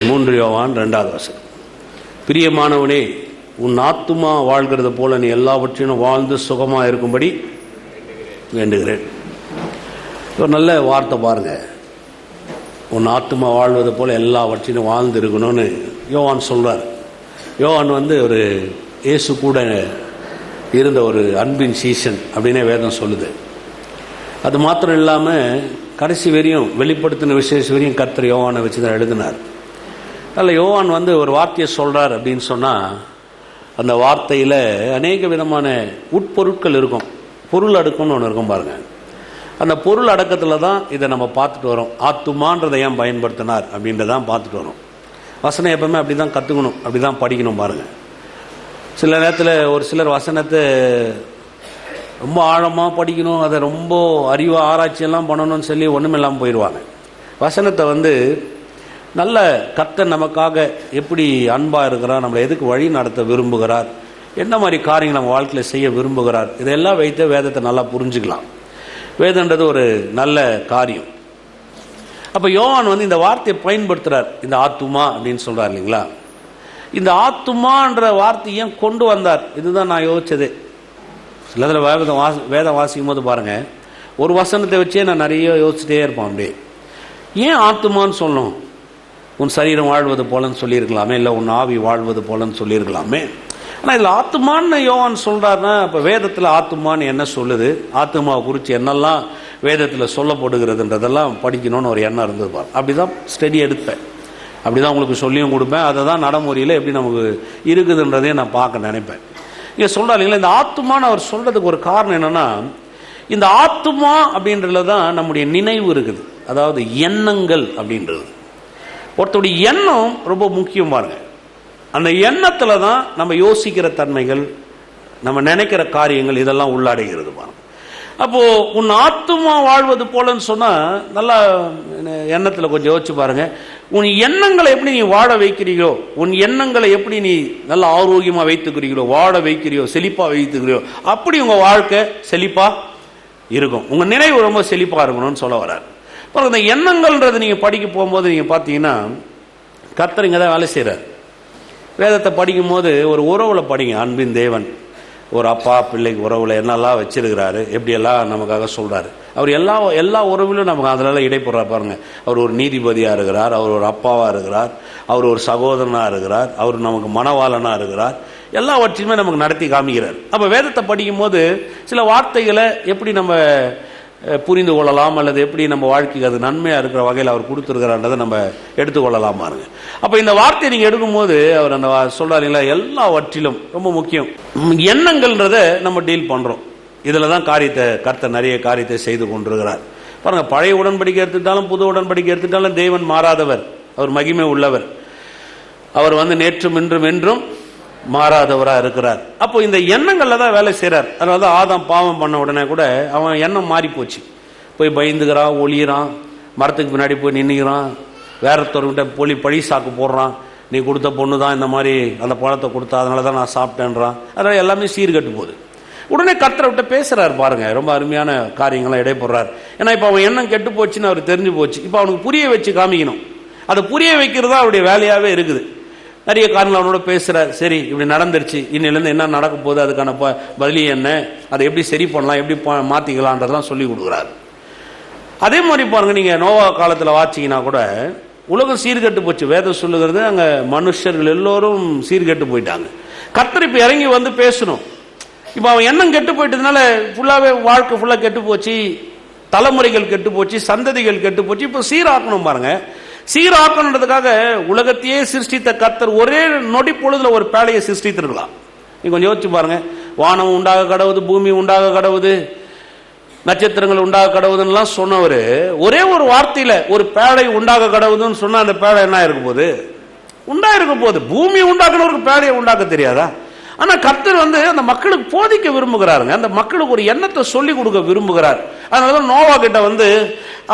3 யோவான் 2வது வசனம். பிரியமானவனே, உன் ஆத்துமா வாழ்கிறது போல நீ எல்லாவற்றிலும் வாழ்ந்து சுகமாக இருக்கும்படி வேண்டுகிறேன். ஒரு நல்ல வார்த்தை பாருங்க. உன் ஆத்துமா வாழ்வது போல எல்லாவற்றிலும் வாழ்ந்து இருக்கணும்னு யோவான் சொல்றார். யோவான் ஒரு இயேசு கூட இருந்த ஒரு அன்பின் சீசன் அப்படின்னே வேதம் சொல்லுது. அது மாத்திரம் இல்லாமல் கடைசி வரையும் வெளிப்படுத்தின விசேஷ வரையும் கர்த்தர் யோவானை வச்சு தான் எழுதினார். அதில் யோவான் ஒரு வார்த்தையை சொல்கிறார் அப்படின்னு சொன்னால், அந்த வார்த்தையில் அநேக விதமான உட்பொருட்கள் இருக்கும். பொருள் அடக்கம்னு ஒன்று இருக்கும் பாருங்கள். அந்த பொருள் அடக்கத்தில் தான் இதை நம்ம பார்த்துட்டு வரோம். ஆத்துமான்றதை ஏன் பயன்படுத்தினார் அப்படின்றதான் பார்த்துட்டு வரோம். வசனம் எப்பவுமே அப்படி தான் கற்றுக்கணும், அப்படி தான் படிக்கணும் பாருங்கள். சில நேரத்தில் ஒரு சிலர் வசனத்தை ரொம்ப ஆழமாக படிக்கணும், அதை ரொம்ப அறிவு ஆராய்ச்சியெல்லாம் பண்ணணும்னு சொல்லி ஒன்றுமில்லாமல் போயிடுவாங்க. வசனத்தை நல்ல கர்த்தர் நமக்காக எப்படி அன்பாக இருக்கிறார், நம்மளை எதுக்கு வழி நடத்த விரும்புகிறார், என்ன மாதிரி காரியங்கள் நம்ம வாழ்க்கையில் செய்ய விரும்புகிறார், இதெல்லாம் வைத்து வேதத்தை நல்லா புரிஞ்சுக்கலாம். வேதன்றது ஒரு நல்ல காரியம். அப்போ யோவான் இந்த வார்த்தையை பயன்படுத்துகிறார். இந்த ஆத்துமா அப்படின்னு சொல்கிறார் இல்லைங்களா. இந்த ஆத்துமான்ற வார்த்தையை ஏன் கொண்டு வந்தார், இதுதான் நான் யோசிச்சது. சிலதில் வேதம் வாசிக்கும் போது பாருங்கள், ஒரு வசனத்தை வச்சே நான் நிறைய யோசிச்சுட்டே இருப்பேன். அப்படியே ஏன் ஆத்துமான்னு சொல்லணும்? உன் சரீரம் வாழ்வது போலன்னு சொல்லியிருக்கலாமே, இல்லை உன் ஆவி வாழ்வது போலன்னு சொல்லியிருக்கலாமே. ஆனால் இதில் ஆத்துமான்னு யோவான் சொல்கிறாருன்னா, இப்போ வேதத்தில் ஆத்துமான்னு என்ன சொல்லுது, ஆத்துமாவை குறித்து என்னெல்லாம் வேதத்தில் சொல்லப்படுகிறதுன்றதெல்லாம் படிக்கணும்னு ஒரு எண்ணம் இருந்தது பாரு. அப்படி தான் ஸ்டடி எடுப்பேன், அப்படி தான் உங்களுக்கு சொல்லியும் கொடுப்பேன். அதை தான் நடைமுறையில் எப்படி நமக்கு இருக்குதுன்றதையும் நான் பார்க்க நினைப்பேன். இங்கே சொல்கிறார் இல்லைங்களா, இந்த ஆத்துமான்னு அவர் சொல்கிறதுக்கு ஒரு காரணம் என்னென்னா, இந்த ஆத்துமா அப்படின்றதுல தான் நம்முடைய நினைவு இருக்குது, அதாவது எண்ணங்கள் அப்படின்றது. ஒருத்தருடைய எண்ணம் ரொம்ப முக்கியம் பாருங்க. அந்த எண்ணத்தில் தான் நம்ம யோசிக்கிற தன்மைகள், நம்ம நினைக்கிற காரியங்கள் இதெல்லாம் உள்ளடகிறது பாருங்க. அப்போது உன் ஆத்துமா வாழ்வது போலன்னு சொன்னால் நல்லா எண்ணத்தில் கொஞ்சம் யோசிச்சு பாருங்க. உன் எண்ணங்களை எப்படி நீ வாழ வைக்கிறீங்களோ, உன் எண்ணங்களை எப்படி நீ நல்லா ஆரோக்கியமாக வைத்துக்கிறீங்களோ, வாழ வைக்கிறியோ, செழிப்பாக வைத்துக்கிறியோ, அப்படி உங்கள் வாழ்க்கை செழிப்பாக இருக்கும். உங்கள் நினைவு ரொம்ப செழிப்பாக இருக்கணும்னு சொல்ல வர்றார். அப்புறம் இந்த எண்ணங்கள்ன்றது நீங்கள் படிக்க போகும்போது நீங்கள் பார்த்தீங்கன்னா கர்த்தர் இங்கே தான் வேலை செய்கிறார். வேதத்தை படிக்கும்போது ஒரு உறவில் படிங்க. அன்பின் தேவன் ஒரு அப்பா பிள்ளைக்கு உறவில் என்னெல்லாம் வச்சிருக்கிறாரு, எப்படியெல்லாம் நமக்காக சொல்கிறாரு. அவர் எல்லா உறவிலும் நமக்கு அதெல்லாம் இடைப்படுறார் பாருங்கள். அவர் ஒரு நீதிபதியாக இருக்கிறார், அவர் ஒரு அப்பாவாக இருக்கிறார், அவர் ஒரு சகோதரனாக இருக்கிறார், அவர் நமக்கு மனவாளனாக இருக்கிறார், எல்லாவற்றையுமே நமக்கு நடத்தி காமிக்கிறார். அப்போ வேதத்தை படிக்கும்போது சில வார்த்தைகளை எப்படி நம்ம புரிந்து கொள்ளலாம், அல்லது எப்படி நம்ம வாழ்க்கைக்கு அது நன்மையாக இருக்கிற வகையில் அவர் கொடுத்துருக்கிறான்றதை நம்ம எடுத்துக்கொள்ளலாம் பாருங்க. அப்போ இந்த வார்த்தையை நீங்கள் எடுக்கும்போது அவர் அந்த சொல்கிறாருங்களா, எல்லாவற்றிலும் ரொம்ப முக்கியம் எண்ணங்கள்ன்றதை நம்ம டீல் பண்ணுறோம். இதில் தான் கர்த்தர் நிறைய காரியத்தை செய்து கொண்டிருக்கிறார் பாருங்கள். பழைய உடன்படிக்கை எடுத்துட்டாலும் புது உடன்படிக்கை எடுத்துட்டாலும் தேவன் மாறாதவர், அவர் மகிமை உள்ளவர், அவர் நேற்றும் இன்றும் என்றும் மாறாதவராக இருக்கிறார். அப்போ இந்த எண்ணங்களில் தான் வேலை செய்கிறார். அதனால தான் ஆதாம் பாவம் பண்ண உடனே கூட அவன் எண்ணம் மாறி போச்சு. போய் பயந்துக்கிறான், ஒளியிறான், மரத்துக்கு பின்னாடி போய் நின்றுக்கிறான், வேறத்தொருக்கிட்ட பழி சாக்கு போடுறான், நீ கொடுத்த பொண்ணு தான் இந்த மாதிரி அந்த பழத்தை கொடுத்தா, அதனால தான் நான் சாப்பிட்டேன்றான். அதனால் எல்லாமே சீர்கட்டு போகுது. உடனே கர்த்தரை விட்டு பேசுகிறார் பாருங்க. ரொம்ப அருமையான காரியங்களாம் இடைப்படுறார். ஏன்னா இப்போ அவன் எண்ணம் கெட்டு போச்சுன்னு அவர் தெரிஞ்சு போச்சு. இப்போ அவனுக்கு புரிய வச்சு காமிக்கணும். அதை புரிய வைக்கிறதா அவருடைய வேலையாகவே இருக்குது. நிறைய காரணங்கள் அவனோட பேசுகிறார். சரி, இப்படி நடந்துருச்சு, இன்னிலேருந்து என்ன நடக்க போகுது, அதுக்கான பதிலி என்ன, அதை எப்படி சரி பண்ணலாம், எப்படி மாற்றிக்கலான்றதெல்லாம் சொல்லி கொடுக்குறாரு. அதே மாதிரி பாருங்க, நீங்கள் நோவா காலத்தில் வாச்சிங்கன்னா கூட உலகம் சீர்கெட்டு போச்சு. வேதம் சொல்லுகிறது அங்கே மனுஷர்கள் எல்லோரும் சீர்கெட்டு போயிட்டாங்க. கர்த்தர் இப்போ இறங்கி பேசணும். இப்போ அவன் எண்ணம் கெட்டு போயிட்டதுனால ஃபுல்லாகவே வாழ்க்கை ஃபுல்லாக கெட்டு போச்சு, தலைமுறைகள் கெட்டு போச்சு, சந்ததிகள் கெட்டு போச்சு. இப்போ சீராக்கணும் பாருங்க. சீராக்கணுன்றதுக்காக உலகத்தையே சிருஷ்டித்த கர்த்தர் ஒரே நொடி பொழுதுல ஒரு பேழையை சிருஷ்டித்திருக்கலாம். நீங்க கொஞ்சம் யோசிச்சு பாருங்க. வானம் உண்டாக கடவுது, பூமி உண்டாக கடவுது, நட்சத்திரங்கள் உண்டாக கடவுதுன்னு சொன்னவர் ஒரே ஒரு வார்த்தையில ஒரு பேழை உண்டாக கடவுதுன்னு சொன்னா அந்த பேழை என்ன இருக்க போகுது? உண்டாயிருக்க போகுது. பூமி உண்டாக்குனவருக்கு பேழையை உண்டாக்க தெரியாதா? ஆனா கர்த்தர் அந்த மக்களுக்கு போதிக்க விரும்புகிறாருங்க. அந்த மக்களுக்கு ஒரு எண்ணத்தை சொல்லி கொடுக்க விரும்புகிறார். அதனாலதான் நோவா கிட்ட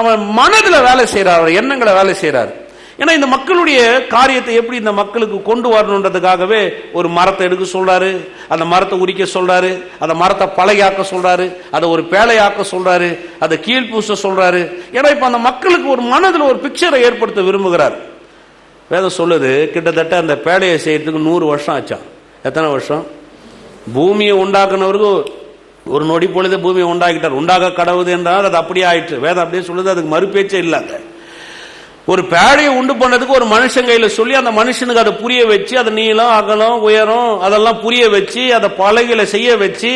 அவன் மனதில் வேலை செய்யறார், அவர் எண்ணங்களை வேலை செய்யறார். ஏன்னா இந்த மக்களுடைய காரியத்தை எப்படி இந்த மக்களுக்கு கொண்டு வரணுன்றதுக்காகவே ஒரு மரத்தை எடுக்க சொல்றாரு, அந்த மரத்தை உரிக்க சொல்றாரு, அந்த மரத்தை பலகையாக்க சொல்றாரு, அதை ஒரு பேழையாக்க சொல்றாரு, அதை கீழ்பூச சொல்றாரு. ஏன்னா இப்ப அந்த மக்களுக்கு ஒரு மனதில் ஒரு பிக்சரை ஏற்படுத்த விரும்புகிறார். வேதம் சொல்லுது, கிட்டத்தட்ட அந்த பேழையை செய்யறதுக்கு 100 வருஷம் ஆச்சான். எத்தனை வருஷம்? பூமியை உண்டாக்குனவருக்கு ஒரு நொடி பொழுது பூமியை உண்டாக்கிட்டார். உண்டாக்க கடவுது என்றால் அது அப்படியே ஆயிற்று. வேதம் அப்படியே சொல்லுது, அதுக்கு மறுபேச்சே இல்லாங்க. ஒரு பேழையை உண்டு பண்ணதுக்கு ஒரு மனுஷன் கையில சொல்லி அந்த மனுஷனுக்கு அதை புரிய வச்சு, அதை நீளம் அகலம் உயரம் அதெல்லாம் புரிய வச்சு, அதை பலகையில செய்ய வச்சு,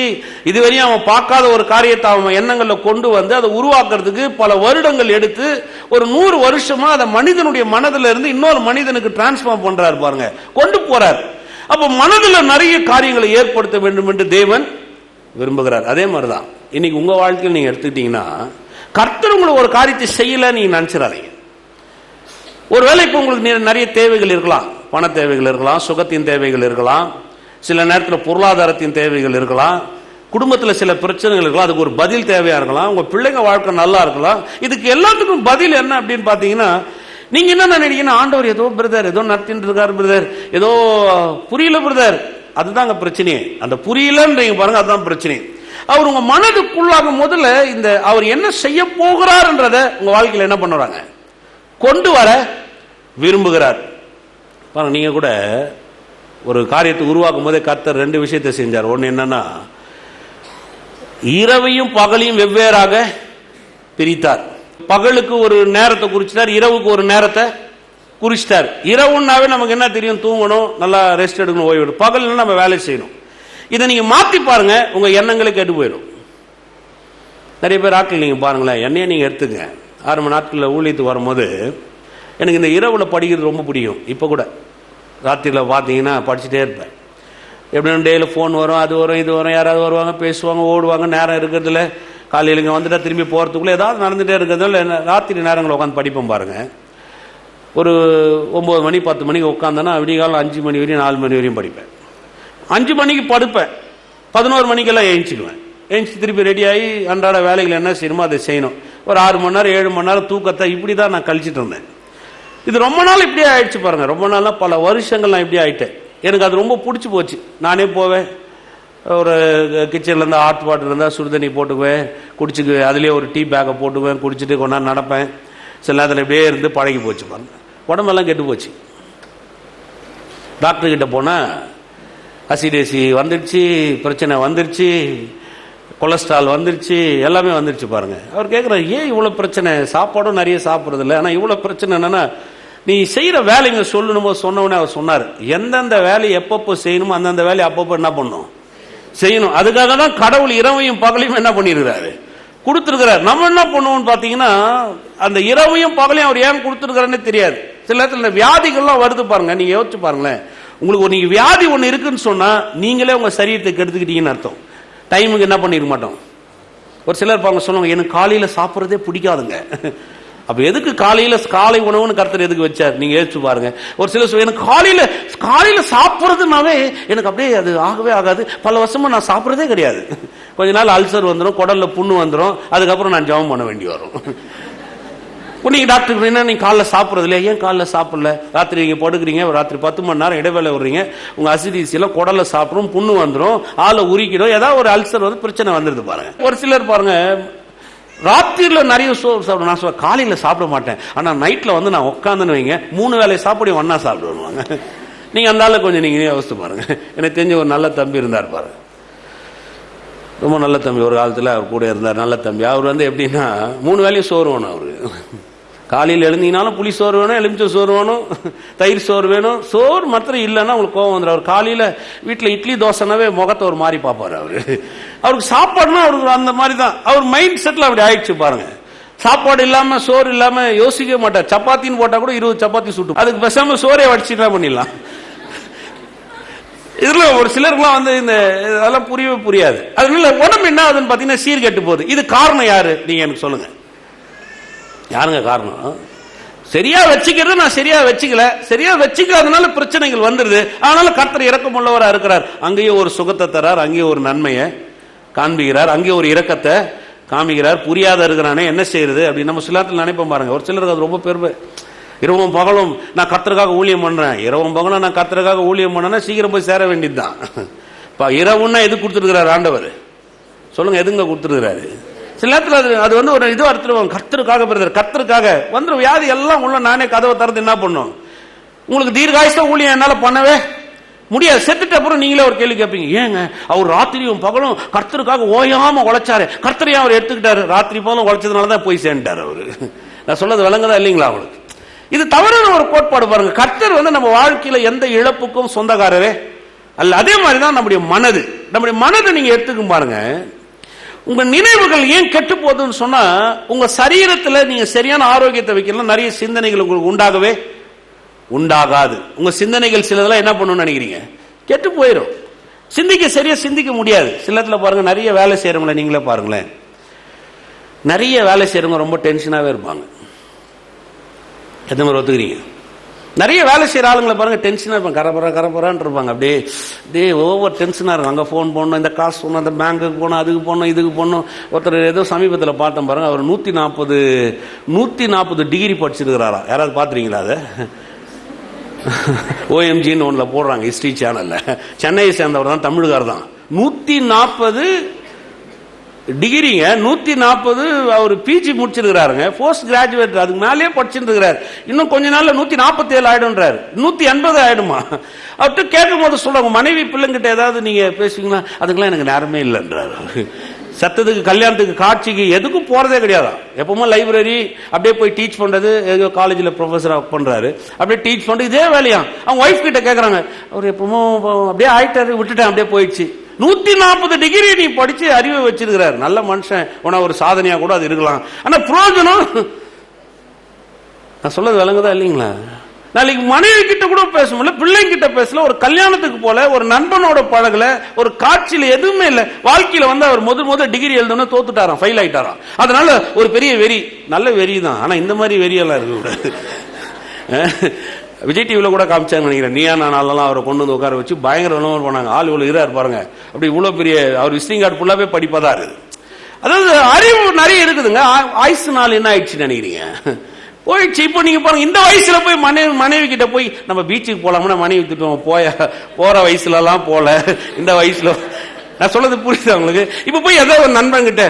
இதுவரையும் அவன் பார்க்காத ஒரு காரியத்தை அவன் எண்ணங்கள்ல கொண்டு வந்து அதை உருவாக்குறதுக்கு பல வருடங்கள் எடுத்து ஒரு 100 வருஷமா அதை மனிதனுடைய மனதில இருந்து இன்னொரு மனிதனுக்கு டிரான்ஸ்ஃபார்ம் பண்றாரு பாருங்க, கொண்டு போறார். அப்ப மனதில் நிறைய காரியங்களை ஏற்படுத்த வேண்டும் என்று தேவன் விரும்புகிறார். அதே மாதிரிதான் இன்னைக்கு உங்க வாழ்க்கையில் நீங்க எடுத்துக்கிட்டீங்கன்னா, கர்த்தர் உங்களுக்கு ஒரு காரியத்தை செய்யல நீங்க நினைச்சிடாதீங்க. ஒருவேளை இப்போ உங்களுக்கு நிறைய தேவைகள் இருக்கலாம், பண தேவைகள் இருக்கலாம், சுகத்தின் தேவைகள் இருக்கலாம், சில நேரத்தில் பொருளாதாரத்தின் தேவைகள் இருக்கலாம், குடும்பத்தில் சில பிரச்சனைகள் இருக்கலாம், அதுக்கு ஒரு பதில் தேவையா இருக்கலாம், உங்க பிள்ளைங்க வாழ்க்கை நல்லா இருக்கலாம். இதுக்கு எல்லாத்துக்கும் பதில் என்ன அப்படின்னு பாத்தீங்கன்னா, நீங்க என்ன நினைக்கிறீங்கன்னா, ஆண்டவர் ஏதோ பிரதர் ஏதோ நடத்திட்டு இருக்காரு பிரதர், ஏதோ புரியல பிரதர், அதுதாங்க பிரச்சனையே. அந்த புரியலன்றீங்க பாருங்க, அதுதான் பிரச்சனை. அவர் உங்க மனதுக்குள்ளாக முதல்ல இந்த அவர் என்ன செய்ய போகிறார்ன்றத உங்க வாழ்க்கையில் என்ன பண்ணுறாங்க, கொண்டு வர விரும்புகிறார். பாருங்க, நீங்க கூட ஒரு காரியத்தை உருவாக்கும் போதே கர்த்தர் 2 விஷயத்தை செஞ்சார். ஒன்னு என்னன்னா, இரவையும் பகலையும் வெவ்வேறாக பிரித்தார். பகலுக்கு ஒரு நேரத்தை குறிச்சிட்டார், இரவுக்கு ஒரு நேரத்தை குறிச்சிட்டார். இரவுன்னாவே நமக்கு என்ன தெரியும், தூங்கணும், நல்லா ரெஸ்ட் எடுக்கணும், ஓய்வு. பகல்னா நம்ம வேலை செய்யணும். இதை நீங்க மாத்தி பாருங்க, உங்க எண்ணங்களை கெட்டு போயிடும். நிறைய பேர் ஆட்கள் நீங்க பாருங்களேன், என்னையே நீங்க எடுத்துங்க. 6 மணி நாட்களில் ஊழியத்துக்கு வரும்போது எனக்கு இந்த இரவுல படிக்கிறது ரொம்ப பிடிக்கும். இப்போ கூட ராத்திரியில் பார்த்தீங்கன்னா படிச்சுட்டே இருப்பேன். எப்படின்னா டெய்லியில் ஃபோன் வரும், அது வரும், இது வரும், யாராவது வருவாங்க, பேசுவாங்க, ஓடுவாங்க. நேரம் இருக்கிறதுல காலையில் இங்கே வந்துட்டா திரும்பி போகிறதுக்குள்ளே ஏதாவது நடந்துகிட்டே இருக்கிறதுனால ராத்திரி நேரங்களில் உட்காந்து படிப்போம் பாருங்கள். ஒரு 9 மணி 10 மணிக்கு உட்காந்தேன்னா விடிகாலம் 5 மணி வரையும் 4 மணி வரையும் படிப்பேன். 5 மணிக்கு படுப்பேன், 11 மணிக்கெல்லாம் எழுந்திக்குவேன். எழுந்துச்சு திருப்பி ரெடியாகி அன்றாட வேலைகள் என்ன செய்யணுமோ அதை செய்யணும். ஒரு 6 மணி நேரம் 7 மணி நேரம் தூக்கத்தை இப்படி தான் நான் கழிச்சிட்டு இருந்தேன். இது ரொம்ப நாள் இப்படியே ஆயிடுச்சு பாருங்க. ரொம்ப நாள்னா பல வருஷங்கள் நான் இப்படி ஆயிட்டேன். எனக்கு அது ரொம்ப பிடிச்சி போச்சு. நானே போவேன், ஒரு கிச்சன்ல இருந்தால் ஹாட் வாட்டர் இருந்தால் சுடுதண்ணி போட்டுக்குவேன், குடிச்சுக்குவேன். அதுலேயே ஒரு டீ பேக்கை போட்டுக்குவேன், குடிச்சிட்டு கொஞ்ச நேரம் நடப்பேன். சில நேரத்தில் இப்படியே இருந்து பழகி போச்சு பாருங்க. உடம்பெல்லாம் கெட்டு போச்சு. டாக்டர் கிட்ட போனால் அசிடேசி வந்துடுச்சு, பிரச்சனை வந்துடுச்சு, கொலஸ்ட்ரால் வந்துருச்சு, எல்லாமே வந்துருச்சு பாருங்க. அவர் கேட்குறாரு, ஏன் இவ்வளோ பிரச்சனை? சாப்பாடும் நிறைய சாப்பிட்றது இல்லை, ஆனால் இவ்வளோ பிரச்சனை என்னன்னா, நீ செய்கிற வேலைங்க சொல்லணுமோ. சொன்னவொடனே அவர் சொன்னார், எந்தெந்த வேலையை எப்பப்போ செய்யணுமோ அந்தந்த வேலையை அப்பப்போ என்ன பண்ணணும், செய்யணும். அதுக்காக தான் கடவுள் இரவையும் பகலையும் என்ன பண்ணியிருக்கிறாரு, கொடுத்துருக்கிறார். நம்ம என்ன பண்ணுவோம்னு பார்த்தீங்கன்னா, அந்த இரவையும் பகலையும் அவர் ஏன் கொடுத்துருக்கிறாருன்னு தெரியாது. சில நேரத்தில் இந்த வியாதிகள்லாம் வருது பாருங்க. நீங்க யோசிச்சு பாருங்களேன், உங்களுக்கு நீங்க வியாதி ஒன்று இருக்குன்னு சொன்னா நீங்களே உங்க சரீரத்தை கெடுத்துக்கிட்டீங்கன்னு அர்த்தம். டைமுக்கு என்ன பண்ணிருக்க மாட்டோம். ஒரு சிலர் பாருங்க சொல்லுவாங்க, எனக்கு காலையில சாப்பிட்றதே பிடிக்காதுங்க. அப்ப எதுக்கு காலை உணவுன்னு கர்த்தர் எதுக்கு வச்சார்? நீங்க யோசிச்சு பாருங்க. ஒரு சிலர் எனக்கு காலையில சாப்பிட்றதுனாவே எனக்கு அப்படியே அது ஆகவே ஆகாது, பல வருஷமா நான் சாப்பிட்றதே கிடையாது. கொஞ்ச நாள் அல்சர் வந்துடும், குடல்ல புண்ணு வந்துடும், அதுக்கப்புறம் நான் ஜெபம் பண்ண வேண்டி வரும். நீங்க டாக்டர் என்ன நீங்க காலைல சாப்பிட்றது இல்லையா? ஏன் காலைல சாப்பிடல? ராத்திரி நீங்க படுக்கிறீங்க, ராத்திரி 10 மணி நேரம் இடைவேளை விடுறீங்க, உங்க அசிடிசியில குடல்ல சாப்பிடும், புண்ணு வந்துடும், ஆளை உரிக்கிடும், ஏதாவது ஒரு அல்சர் வந்து பிரச்சனை வந்துருது பாருங்க. ஒரு சிலர் பாருங்க ராத்திரில நிறைய சோறு சாப்பிடும். நான் சொல்ல காலையில சாப்பிட மாட்டேன், ஆனா நைட்ல வந்து நான் உட்காந்துன்னு வைங்க 3 வேளை சாப்பிட ஒன்னா சாப்பிடுவாங்க. நீங்க அந்த ஆளு கொஞ்சம் நீங்க யோசிச்சு பாருங்க. எனக்கு தெரிஞ்ச ஒரு நல்ல தம்பி இருந்தார் பாருங்க, ரொம்ப நல்ல தம்பி. ஒரு காலத்துல அவர் கூட இருந்தார், நல்ல தம்பி. அவர் வந்து எப்படின்னா 3 வேளையும் சோறு வேணும். அவரு காலையில் எழுந்தீங்கனாலும் புளி சோறு வேணும், எலுமிச்சை சோறு வேணும், தயிர் சோறு வேணும். சோறு மாத்திரம் இல்லைன்னா உங்களுக்கு கோவம் வந்துடும். அவர் காலையில வீட்டில் இட்லி தோசைனாவே முகத்தை ஒரு மாதிரி பார்ப்பாரு. அவருக்கு சாப்பாடுனா அவருக்கு அந்த மாதிரி தான். அவர் மைண்ட் செட்ல அப்படி ஆயிடுச்சு பாருங்க. சாப்பாடு இல்லாம சோறு இல்லாம யோசிக்கவே மாட்டார். சப்பாத்தின்னு போட்டா கூட 20 சப்பாத்தி சுட்டு, அதுக்கு பேசாம சோறே வடிச்சுட்டா பண்ணிடலாம். இதுல ஒரு சிலருக்குலாம் வந்து இந்த அதெல்லாம் புரியவே புரியாது. அதனால உடம்பு என்ன ஆகுதுன்னு பாத்தீங்கன்னா சீர்கெட்டு போகுது. இது காரணம் யாரு? நீங்க எனக்கு சொல்லுங்க, யாருங்க காரணம்? சரியா வச்சுக்கிறது நான் சரியா வச்சுக்கல, சரியா வச்சுக்காதனால பிரச்சனைகள் வந்துருது. அதனால கர்த்தர் இரக்கமுள்ளவரா இருக்கிறார். அங்கேயே ஒரு சுகத்தை தரார், அங்கேயே ஒரு நன்மையை காண்பிக்கிறார், அங்கேயே ஒரு இரக்கத்தை காமிக்கிறார். புரியாத இருக்கிறானே என்ன செய்யறது அப்படின்னு நம்ம சில நேரத்தில் நினைப்போம் பாருங்க. ஒரு சிலருக்கு அது ரொம்ப பெருமை. இரவும் பகலும் நான் கர்த்தருக்காக ஊழியம் பண்றேன், இரவும் பகலும் நான் கர்த்தருக்காக ஊழியம் பண்ணேன்னா சீக்கிரம் போய் சேர வேண்டியதுதான். இரவுன்னா எது கொடுத்துருக்கிறார் ஆண்டவர்? சொல்லுங்க, எதுங்க கொடுத்துருக்கிறாரு? சில நேரத்தில் அது வந்து ஒரு இதுவாக எடுத்துருவாங்க. கர்த்தருக்காக பிரதர், கர்த்தருக்காக வந்துடும். வியாதி எல்லாம் உள்ள நானே கதவை திறந்து என்ன பண்ணும், உங்களுக்கு தீர்காயுச ஊழியம் என்னால பண்ணவே முடியாது. செத்துட்ட அப்புறம் நீங்களே ஒரு கேள்வி கேட்பீங்க, ஏங்க அவர் ராத்திரியும் பகலும் கர்த்தருக்காக ஓயாம உழைச்சாரு, கர்த்தரையும் அவர் எடுத்துக்கிட்டாரு, ராத்திரி போலும் உழைச்சதுனாலதான் போய் சேர்ந்துட்டாரு அவரு. நான் சொல்றது விளங்குதா இல்லைங்களா அவங்களுக்கு? இது தவறான ஒரு கோட்பாடு பாருங்க. கர்த்தர் நம்ம வாழ்க்கையில எந்த இழப்புக்கும் சொந்தக்காரரே அல்ல. அதே மாதிரிதான் நம்முடைய மனதை நீங்க எடுத்துக்கும் பாருங்க. உங்க நினைவுகள் ஏன் கெட்டு போகுதுன்னு சொன்னா, உங்க சரீரத்துல நீங்க சரியான ஆரோக்கியத்தை வைக்கலாம், நிறைய சிந்தனைகள் உங்களுக்கு உண்டாகாது. உங்க சிந்தனைகள் சிலதெல்லாம் என்ன பண்ணணும்னு நினைக்கிறீங்க, கெட்டு போயிடும். சரியா சிந்திக்க முடியாது. சிலத்துல பாருங்க, நிறைய வேலை செய்யறவங்கள நீங்களே பாருங்களேன், நிறைய வேலை செய்யறவங்க ரொம்ப டென்ஷனாவே இருப்பாங்க. எந்த மாதிரி ஒத்துக்கிறீங்க? நிறைய வேலை செய்யற ஆளுங்களை பாருங்க, டென்ஷனா இருப்பாங்க, கரபரான்னு இருப்பாங்க, அப்படியே ஓவர் டென்ஷனா இருக்கும். அங்க போன் போடணும், இந்த காசு போடணும், அந்த பேங்குக்கு போகணும், அதுக்கு போகணும், இதுக்கு போகணும். ஒருத்தர் ஏதோ சமீபத்தில் பார்த்தோம் பாருங்க, அவர் 140 டிகிரி படிச்சிருக்கிறாரா. யாராவது பாத்துறீங்களா? அதை OMGன்னு ஒன்றுல போடுறாங்க, ஹிஸ்டரி சேனல்ல. சென்னையை சேர்ந்தவர் தான், தமிழ்கார் தான். 140 டிகிரிங்க, 140 அவர் பிஜி முடிச்சிருக்கிறாருங்க, போஸ்ட் கிராஜுவேட், அதுக்கு மேலேயே படிச்சுட்டு இருக்கிறார். இன்னும் கொஞ்ச நாள்ல 147 ஆயிடும்ன்றாரு, 180 ஆயிடுமா. அவர்கிட்ட கேட்கும் போது சொல்றாங்க, மனைவி பிள்ளைங்கிட்ட ஏதாவது நீங்க பேசுவீங்களா? அதுக்கெல்லாம் எனக்கு நேரமே இல்லைன்றாரு. சத்தத்துக்கு, கல்யாணத்துக்கு, காட்சிக்கு எதுக்கும் போறதே கிடையாது. எப்பவுமே லைப்ரரி, அப்படியே போய் டீச் பண்றது, ஏதோ காலேஜில் ப்ரொஃபஸரா ஒர்க் பண்றாரு, அப்படியே டீச் பண்றது, இதே வேலையா. அவங்க ஒய்ஃப் கிட்ட கேட்கறாங்க, அவர் எப்பவுமே அப்படியே ஆயிட்டாரு, விட்டுட்டேன், அப்படியே போயிடுச்சு. 140 டிகிரி நீ படிச்சு அறிவை வச்சிருக்கிறார், நல்ல மனுஷன், உன ஒரு சாதனையா கூட அது இருக்கலாம். ஆனா பிரயோஜனம், நான் சொல்றது விளங்குதா இல்லைங்களா? நாளைக்கு மனைவி கிட்ட கூட பேச முடியல, பிள்ளைங்கிட்ட பேசல, ஒரு கல்யாணத்துக்கு போல, ஒரு நண்பனோட பழகல, ஒரு காட்சியில எதுவுமே இல்லை. வாழ்க்கையில அவர் முதல் டிகிரி எழுதணும், தோத்துட்டாராம், ஃபெயில் ஆயிட்டாராம். அதனால ஒரு பெரிய வெறி, நல்ல வெறி தான், ஆனா இந்த மாதிரி வெறியெல்லாம் இருக்க கூடாது. விஜய் டிவில கூட காமிச்சாங்க நினைக்கிறேன், நீயா நானெல்லாம் அவரை கொண்டு வந்து உட்கார வச்சு பயங்கர விளம்பரம் பண்ணாங்க. ஆள் இவ்வளவு இருக்காரு பாருங்க, அப்படி இவ்வளவு பெரிய அவர் விசிட்டிங் கார்டு ஃபுல்லாவே படிப்பதா இருக்குது. அதாவது அறிவு நிறைய இருக்குதுங்க. ஆயுசு நாள் என்ன ஆயிடுச்சுன்னு நினைக்கிறீங்க, போயிடுச்சு. இப்போ நீங்க பாருங்க, இந்த வயசுல போய் மனைவி கிட்ட போய் நம்ம பீச்சுக்கு போலாம்னா மனைவி திட்டுவோம், போற வயசுல எல்லாம் போல, இந்த வயசுல. நான் சொல்றது புரியுது உங்களுக்கு? இப்ப போய் ஏதோ ஒரு நண்பன் கிட்ட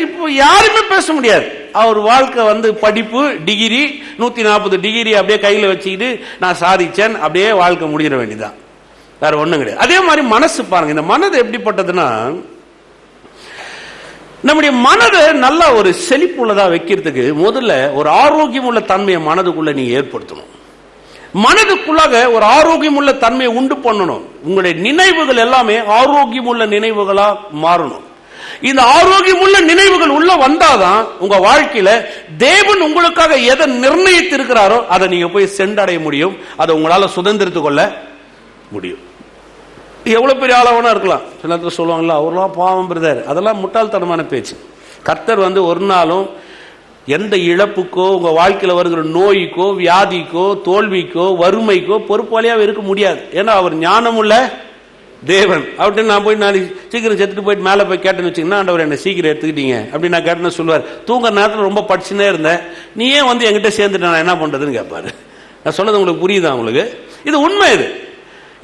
இப்போ யாருமே பேச முடியாது. அவர் வாழ்க்கை படிப்பு, டிகிரி, 140 டிகிரி அப்படியே கையில வச்சுக்கிட்டு நான் சாதிச்சேன், அப்படியே வாழ்க்கை முடிஞ்சிட வேண்டியதான், வேற ஒண்ணும் கிடையாது. அதே மாதிரி மனசு பாருங்க, இந்த மனது எப்படிப்பட்டதுன்னா, நம்முடைய மனதை நல்ல ஒரு செழிப்புள்ளதா வைக்கிறதுக்கு முதல்ல ஒரு ஆரோக்கியம் உள்ள தன்மையை மனதுக்குள்ள நீங்க ஏற்படுத்தணும். மனதுக்குள்ளாக ஒரு ஆரோக்கியம் உள்ள தன்மையை உண்டு பண்ணணும். உங்களுடைய நினைவுகள் எல்லாமே ஆரோக்கியம் உள்ள நினைவுகளா மாறணும். இந்த ஆரோக்கியம் உள்ள நினைவுகள் உள்ள வந்தாதான் உங்க வாழ்க்கையில தேவன் உங்களுக்காக எதை நிர்ணயித்து இருக்கிறாரோ அதை நீங்க போய் சென்றடைய முடியும், அதை உங்களால சுதந்திரத்து கொள்ள முடியும். எவ்வளவு பெரிய ஆளவனா இருக்கலாம். சில நேரத்தில் சொல்லுவாங்களா, அவர்லாம் பாவம் பிரதர், அதெல்லாம் முட்டாள்தனமான பேச்சு. கர்த்தர் ஒரு நாளும் எந்த இழப்புக்கோ, உங்க வாழ்க்கையில வருகிற நோய்க்கோ, வியாதிக்கோ, தோல்விக்கோ, வறுமைக்கோ பொறுப்பாளியாக இருக்க முடியாது. ஏன்னா அவர் ஞானமுள்ள தேவன். அவர்கிட்ட நான் போய் சீக்கிரம் செத்துட்டு போயிட்டு மேலே போய் கேட்டேன்னு வச்சுங்கன்னா, ஆண்டவர் என்ன சீக்கிரம் எடுத்துக்கிட்டீங்க அப்படின்னு நான் கேட்டேன்னு சொல்லுவார். தூங்குற நேரத்தில் ரொம்ப படிச்சுனே இருந்தேன், நீ ஏன் என்கிட்ட சேர்ந்துட்டு நான் என்ன பண்றதுன்னு கேட்பாரு. நான் சொன்னது உங்களுக்கு புரியுதா உங்களுக்கு? இது உண்மை.